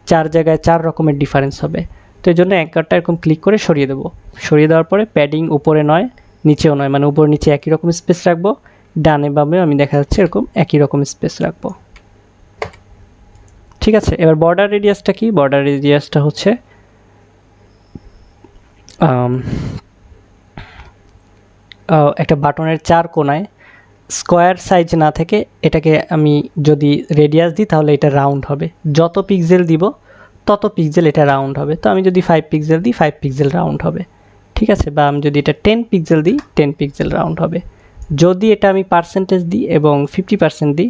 [SPEAKER 1] চার জায়গায় 4 রকমের ডিফারেন্স হবে। তো এই জন্য অ্যাঙ্করটা এরকম ক্লিক করে সরিয়ে দেবো। সরিয়ে দেওয়ার পরে প্যাডিং উপরে নয় নিচেও নয়, মানে উপর নিচে একই রকম স্পেস রাখবো, ডানে বামে আমি দেখা যাচ্ছে এরকম একই রকম স্পেস রাখবো। ঠিক আছে, এবার বর্ডার রেডিয়াসটা কি, বর্ডার রেডিয়াসটা হচ্ছে একটা বাটনের 4 কোণায় স্কোয়ার সাইজ না থেকে এটাকে আমি যদি রেডিয়াস দিই তাহলে এটা রাউন্ড হবে, যত পিক্সেল দিব তত পিক্সেল এটা রাউন্ড হবে। তো আমি যদি 5 পিক্সেল দিই 5 পিক্সেল রাউন্ড হবে। ঠিক আছে, বা আমি যদি এটা 10 পিক্সেল দিই 10 পিক্সেল রাউন্ড হবে। যদি এটা আমি পার্সেন্টেজ দিই এবং 50% দিই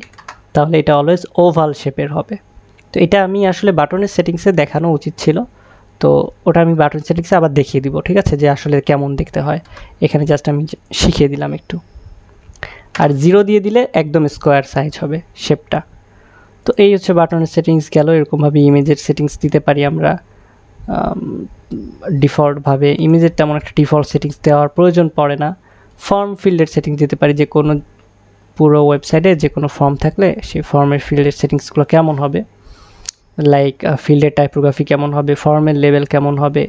[SPEAKER 1] তাহলে এটা অলওয়েজ ওভাল শেপের হবে। তো এটা আমি আসলে বাটনের সেটিংসে দেখানো উচিত ছিল, তো ওটা আমি বাটন সেটিংসে আবার দেখিয়ে দিব। ঠিক আছে, যে আসলে কেমন দেখতে হয়, এখানে জাস্ট আমি শিখিয়ে দিলাম একটু। আর 0 দিয়ে দিলে একদম স্কোয়ার সাইজ হবে শেপটা। তো এই হচ্ছে বাটনের সেটিংস গেল। এরকমভাবে ইমেজের সেটিংস দিতে পারি আমরা ডিফল্টভাবে। ইমেজের তেমন একটা ডিফল্ট সেটিংস দেওয়ার প্রয়োজন পড়ে না। ফর্ম ফিল্ডের সেটিংস দিতে পারি, যে কোনো পুরো ওয়েবসাইটে যে কোনো ফর্ম থাকলে সেই ফর্মের ফিল্ডের সেটিংসগুলো কেমন হবে, লাইক ফিল্ডের টাইপোগ্রাফি কেমন হবে, ফর্মের লেভেল কেমন হবে,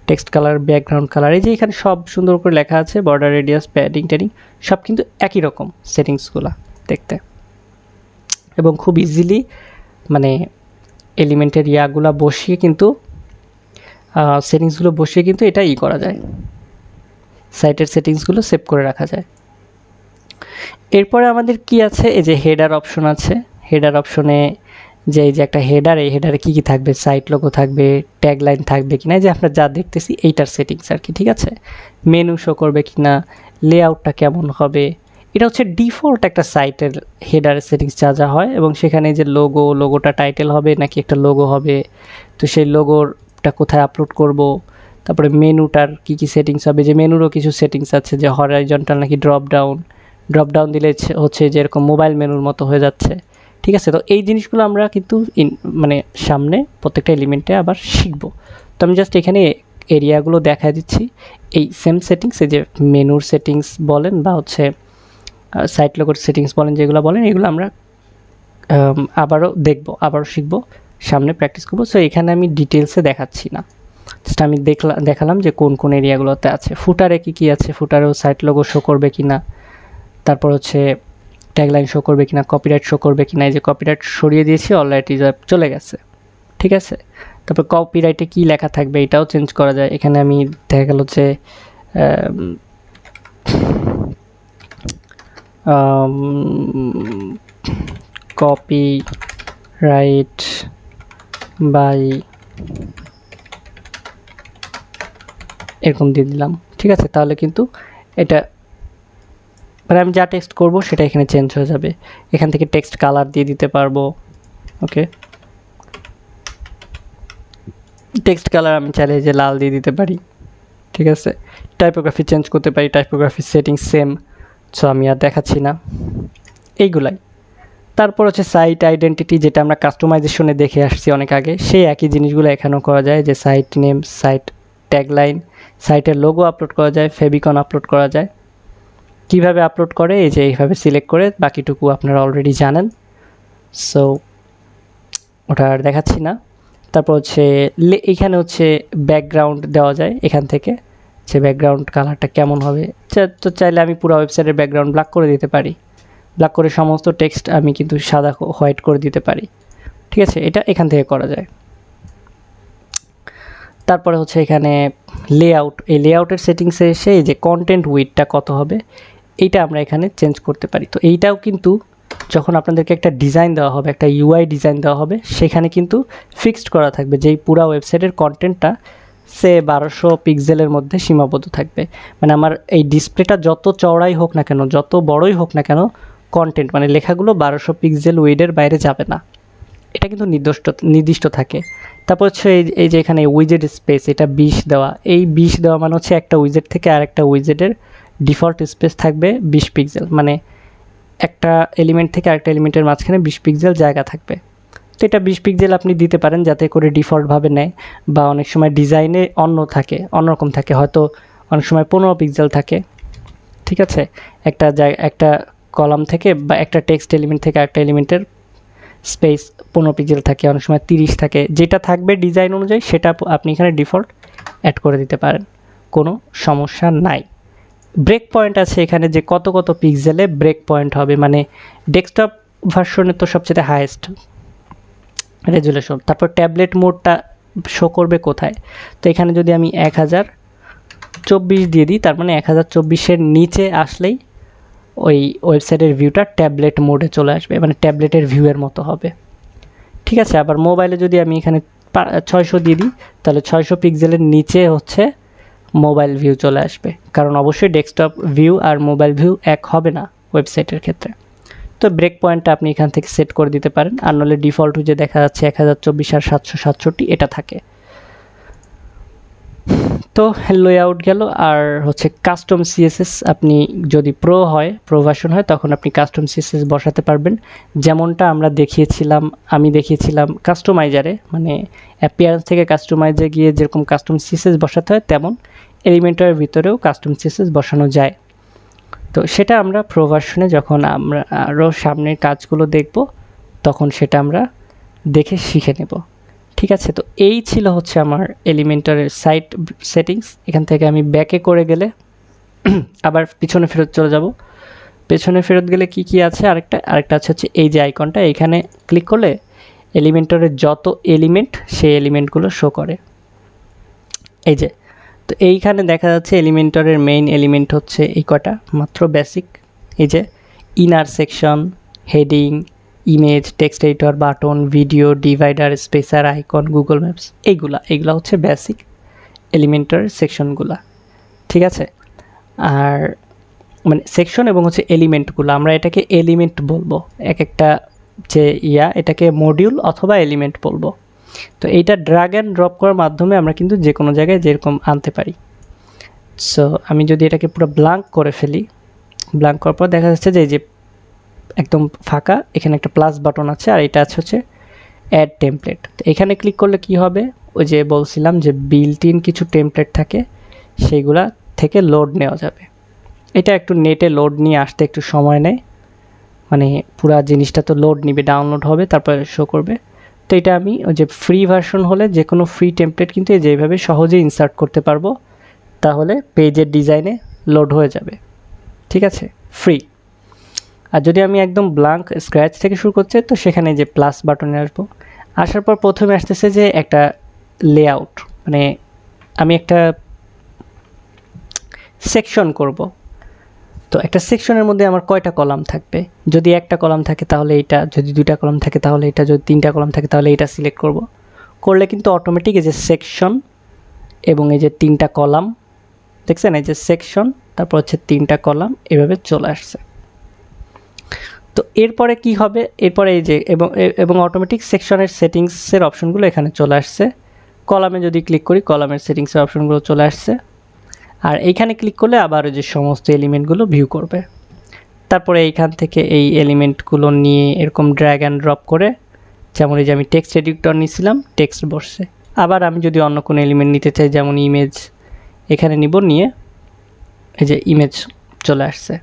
[SPEAKER 1] টেক্সট কালার, ব্যাকগ্রাউন্ড কালার, এই যে এখানে সব সুন্দর করে লেখা আছে, বর্ডার রেডিয়াস, প্যাডিং ট্যাডিং সব কিন্তু একই রকম সেটিংসগুলো দেখতে, এবং খুব ইজিলি মানে এলিমেন্টের ইয়াগুলো বসিয়ে কিন্তু সেটিংসগুলো বসিয়ে কিন্তু এটা করা যায়, সাইটের সেটিংসগুলো সেভ করে রাখা যায়। এরপরে আমাদের কি আছে, এই যে হেডার অপশন আছে। হেডার অপশনে যে এই যে একটা হেডার, এই হেডারে কী কী থাকবে, সাইট লোগো থাকবে, ট্যাগ লাইন থাকবে কিনা, যে আমরা যা দেখতেছি এইটার সেটিংস আর কি। ঠিক আছে, মেনু শো করবে কিনা, লেআউটটা কেমন হবে, এটা হচ্ছে ডিফল্ট একটা সাইটের হেডারের সেটিংস যা যা হয়। এবং সেখানে যে লোগোটা টাইটেল হবে নাকি একটা লোগো হবে, তো সেই লোগোটা কোথায় আপলোড করব, তারপরে মেনুটার কী কী সেটিংস হবে, যে মেনুরও কিছু সেটিংস আছে, যে হরাইজন্টাল নাকি ড্রপ ডাউন দিলে হচ্ছে যে এরকম মোবাইল মেনুর মতো হয়ে যাচ্ছে। ঠিক আছে, তো এই জিনিসগুলো আমরা কিন্তু মানে সামনে প্রত্যেকটা এলিমেন্টে আবার শিখব। তো আমি জাস্ট এখানে এরিয়াগুলো দেখা দিচ্ছি। এই সেম সেটিংস, এই যে মেনুর সেটিংস বলেন বা হচ্ছে সাইট লোগোর সেটিংস বলেন, যেগুলো বলেন এগুলো আমরা আবারও দেখব, আবারও শিখব, সামনে প্র্যাকটিস করব। সো এখানে আমি ডিটেলসে দেখাচ্ছি না, জাস্ট আমি দেখালাম যে কোন কোন এরিয়াগুলোতে আছে। ফুটারে কী আছে, ফুটারেও সাইট লোগো শো করবে কি না, তারপর হচ্ছে ট্যাগলাইন শো করবে কিনা, কপিরাইট শো করবে কিনা। এই যে কপিরাইট সরিয়ে দিয়েছি, অলরেডি চলে গেছে, ঠিক আছে। তারপর কপিরাইটে কি লেখা থাকবে এটাও চেঞ্জ করা যায়। এখানে আমি দেখা গেল যে কপিরাইট বাই এরকম দিয়ে দিলাম, ঠিক আছে। তাহলে কিন্তু এটা মানে আমি যা টেক্সট করব সেটা এখানে চেঞ্জ হয়ে যাবে। এখান থেকে টেক্সট কালার দিয়ে দিতে পারবো, ওকে। টেক্সট কালার আমি চাইলে যে লাল দিয়ে দিতে পারি, ঠিক আছে। টাইপোগ্রাফি চেঞ্জ করতে পারি, টাইপোগ্রাফি সেটিং সেম, সো আমি আর দেখাচ্ছি না, এইগুলাই। তারপর হচ্ছে সাইট আইডেন্টিটি, যেটা আমরা কাস্টমাইজেশনে দেখে আসছি অনেক আগে, সেই একই জিনিসগুলো এখানেও করা যায়। যে সাইট নেম, সাইট ট্যাগলাইন, সাইটের লোগো আপলোড করা যায়, ফেবিকন আপলোড করা যায়। কিভাবে আপলোড করে, এই যে এইভাবে সিলেক্ট করে, বাকিটুকু আপনারা অলরেডি জানেন, সো ওটা আর দেখাচ্ছি না। তারপর হচ্ছে এইখানে হচ্ছে ব্যাকগ্রাউন্ড দেওয়া যায় এখান থেকে, যে ব্যাকগ্রাউন্ড কালারটা কেমন হবে। তো চাইলে আমি পুরো ওয়েবসাইটের ব্যাকগ্রাউন্ড ব্ল্যাক করে দিতে পারি, ব্ল্যাক করে সমস্ত টেক্সট আমি কিন্তু সাদা হোয়াইট করে দিতে পারি, ঠিক আছে। এটা এখান থেকে করা যায়। তারপরে হচ্ছে এখানে লেআউট, এই লেআউটের সেটিংসে এসে এই যে কন্টেন্ট উইডথটা কত হবে এইটা আমরা এখানে চেঞ্জ করতে পারি। তো এইটাও কিন্তু যখন আপনাদেরকে একটা ডিজাইন দেওয়া হবে, একটা ইউআই ডিজাইন দেওয়া হবে, সেখানে কিন্তু ফিক্সড করা থাকবে যে এই পুরো ওয়েবসাইটের কন্টেন্টটা সে 1200 পিক্সেলের মধ্যে সীমাবদ্ধ থাকবে। মানে আমার এই ডিসপ্লেটা যত চওড়াই হোক না কেন, যত বড়ই হোক না কেন, কন্টেন্ট মানে লেখাগুলো 1200 পিক্সেল উইডের বাইরে যাবে না, এটা কিন্তু নির্দিষ্ট থাকে। তারপর হচ্ছে এই যে এখানে উইজেট স্পেস, এটা 20 দেওয়া। এই 20 দেওয়া মানে হচ্ছে একটা উইজেট থেকে আরেকটা উইজেটের ডিফল্ট স্পেস থাকবে 20 পিক্সেল, মানে একটা এলিমেন্ট থেকে আরেকটা এলিমেন্টের মাঝখানে 20 পিক্সেল জায়গা থাকবে। তো এটা 20 পিক্সেল আপনি দিতে পারেন যাতে করে ডিফল্টভাবে নেয়, বা অনেক সময় ডিজাইনে অন্যরকম থাকে, হয়তো অনেক সময় 15 পিক্সেল থাকে, ঠিক আছে। একটা কলাম থেকে বা একটা টেক্সট এলিমেন্ট থেকে আরেকটা এলিমেন্টের স্পেস 15 পিক্সেল থাকে, অনেক সময় 30 থাকে। যেটা থাকবে ডিজাইন অনুযায়ী সেটা আপনি এখানে ডিফল্ট অ্যাড করে দিতে পারেন, কোনো সমস্যা নাই। ব্রেক পয়েন্ট আছে এখানে, যে কত পিক্সেলে ব্রেক পয়েন্ট হবে, মানে ডেস্কটপ ভার্সনের তো সবচেয়ে হাইয়েস্ট রেজুলেশন। তারপর ট্যাবলেট মোডটা শো করবে কোথায়, তো এখানে যদি আমি 1024 দিয়ে দিই, তার মানে 1024-এর নিচে আসলেই ওই ওয়েবসাইটের ভিউটা ট্যাবলেট মোডে চলে আসবে, মানে ট্যাবলেটের ভিউয়ের মতো হবে, ঠিক আছে। আবার মোবাইলে যদি আমি এখানে 600 দিয়ে দিই, তাহলে 600 পিক্সেলের নিচে হচ্ছে মোবাইল ভিউ চলে আসবে, কারণ অবশ্যই ডেস্কটপ ভিউ আর মোবাইল ভিউ এক হবে না ওয়েবসাইটের ক্ষেত্রে। তো ব্রেক পয়েন্টটা আপনি এখান থেকে সেট করে দিতে পারেন, আর নাহলে ডিফল্ট যে দেখা যাচ্ছে 1024 আর 767 এটা থাকে। তো লেআউট গেল। আর হচ্ছে কাস্টম সিএসএস, আপনি যদি প্রো ভার্সন হয় তখন আপনি কাস্টম সিএসএস বসাতে পারবেন, যেমনটা আমি দেখিয়েছিলাম কাস্টমাইজারে, মানে অ্যাপিয়ারেন্স থেকে কাস্টমাইজে গিয়ে যেরকম কাস্টম সিএসএস বসাতে হয়, তেমন এলিমেন্টারের ভিতরেও কাস্টম সিএসএস বসানো যায়। তো সেটা আমরা প্রো ভার্সনে যখন আমরা আরও সামনের কাজগুলো দেখব তখন সেটা আমরা দেখে শিখে নেব, ঠিক আছে। তো এই ছিল হচ্ছে আমার এলিমেন্টারের সাইট সেটিংস। এখান থেকে আমি ব্যাকে করে গেলে আবার পিছনে ফেরত চলে যাব। পেছনে ফেরত গেলে কি আছে, আরেকটা আছে হচ্ছে এই যে আইকনটা, এখানে ক্লিক করলে এলিমেন্টারের যত এলিমেন্ট সেই এলিমেন্টগুলো শো করে, এই যে। তো এইখানে দেখা যাচ্ছে এলিমেন্টারের মেইন এলিমেন্ট হচ্ছে এই কটা মাত্র, বেসিক। এই যে inner section, heading, image, text editor, button, video, divider, spacer, icon, Google maps, এইগুলা হচ্ছে বেসিক এলিমেন্টার সেকশনগুলা, ঠিক আছে। আর মানে সেকশন এবং হচ্ছে এলিমেন্টগুলো, আমরা এটাকে এলিমেন্ট বলবো, একটা যে এটাকে মডিউল অথবা এলিমেন্ট বলবো। তো এইটা ড্র্যাগ অ্যান্ড ড্রপ করার মাধ্যমে আমরা কিন্তু যে কোনো জায়গায় যেরকম আনতে পারি। সো আমি যদি এটাকে পুরো ব্ল্যাঙ্ক করে ফেলি, ব্ল্যাঙ্ক করার পর দেখা যাচ্ছে যে এই যে একদম ফাঁকা, এখানে একটা প্লাস বাটন আছে, আর এটা আছে হচ্ছে অ্যাড টেমপ্লেট। তো এখানে ক্লিক করলে কি হবে, ওই যে বলছিলাম যে বিল্ট ইন কিছু টেমপ্লেট থাকে, সেইগুলা থেকে লোড নেওয়া যাবে। এটা একটু নেটে লোড নিয়ে আসতে একটু সময় নেয়, মানে পুরা জিনিসটা তো লোড নিবে, ডাউনলোড হবে, তারপরে শো করবে। তো এটা আমি ওই যে ফ্রি ভার্সন হলে যে কোনো ফ্রি টেমপ্লেট কিন্তু যেভাবে সহজেই ইনসার্ট করতে পারবো, তাহলে পেজের ডিজাইনে লোড হয়ে যাবে। ঠিক আছে, ফ্রি। আর যদি আমি একদম ব্ল্যাঙ্ক স্ক্র্যাচ থেকে শুরু করছি, তো সেখানে যে প্লাস বাটনে আসবো, আসার পর প্রথমে আসতেছে যে একটা লেআউট, মানে আমি একটা সেকশন করব। তো একটা সেকশনের মধ্যে আমার কয়টা কলাম থাকবে, যদি একটা কলাম থাকে তাহলে এইটা, যদি দুইটা কলাম থাকে তাহলে এটা, যদি তিনটা কলাম থাকে তাহলে এইটা সিলেক্ট করব। করলে কিন্তু অটোমেটিক এই যে সেকশন এবং এই যে তিনটা কলাম দেখছেন, এই যে সেকশন তারপর হচ্ছে তিনটা কলাম এভাবে চলে আসছে। তো এরপরে কি হবে, এরপরে এই যে এবং অটোমেটিক সেকশনের সেটিংসের অপশনগুলো এখানে চলে আসছে। কলামে যদি ক্লিক করি, কলামের সেটিংসের অপশনগুলো চলে আসছে। আর এইখানে ক্লিক করলে আবার ওই যে সমস্ত এলিমেন্টগুলো ভিউ করবে। তারপরে এইখান থেকে এই এলিমেন্টগুলো নিয়ে এরকম ড্র্যাগ অ্যান্ড ড্রপ করে, যেমন এই যে আমি টেক্সট এডিটর নিয়েছিলাম, টেক্সট বসছে। আবার আমি যদি অন্য কোনো এলিমেন্ট নিতে চাই, যেমন ইমেজ, এখানে নিব, নিয়ে এই যে ইমেজ চলে আসছে।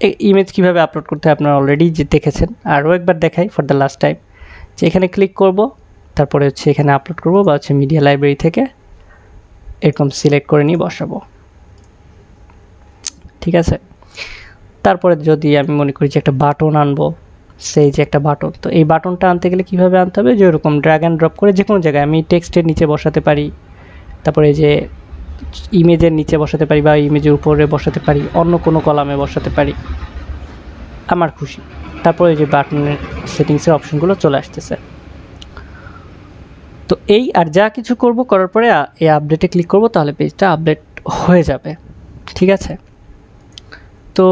[SPEAKER 1] এই ইমেজ কীভাবে আপলোড করতে হয় আপনারা অলরেডি যে দেখেছেন, আরও একবার দেখাই ফর দ্য লাস্ট টাইম। যে এখানে ক্লিক করব, তারপরে হচ্ছে এখানে আপলোড করব, বা হচ্ছে মিডিয়া লাইব্রেরি থেকে এরকম সিলেক্ট করে নিয়ে বসাবো। ঠিক আছে, তারপরে যদি আমি মনে করি যে একটা বাটন আনবো, সেই যে একটা বাটন, তো এই বাটনটা আনতে গেলে কীভাবে আনতে হবে, যে ওরকম ড্র্যাগ অ্যান্ড ড্রপ করে যে কোনো জায়গায় আমি টেক্সটের নিচে বসাতে পারি, তারপরে যে ইমেজের নিচে বসাতে পারি, বা ইমেজের উপরে বসাতে পারি, অন্য কোনো কলামে বসাতে পারি, আমার খুশি। তারপরে এই যে বাটনের সেটিংসের অপশনগুলো চলে আসতেছে। তো এই আর যা কিছু করব, করার পরে এই আপডেটে ক্লিক করব, তাহলে পেজটা আপডেট হয়ে যাবে। ঠিক আছে, তো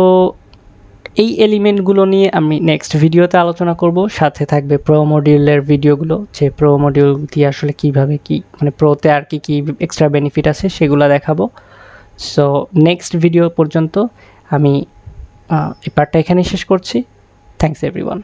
[SPEAKER 1] এই এলিমেন্টগুলো নিয়ে আমি নেক্সট ভিডিওতে আলোচনা করব। সাথে থাকবে প্রো মডিউলের ভিডিওগুলো, যে প্রো মডিউল দিয়ে আসলে কীভাবে কি, মানে প্রোতে আর কি কি এক্সট্রা বেনিফিট আছে সেগুলো দেখাবো। সো নেক্সট ভিডিও পর্যন্ত আমি এই পার্টটা এখানেই শেষ করছি। Thanks everyone.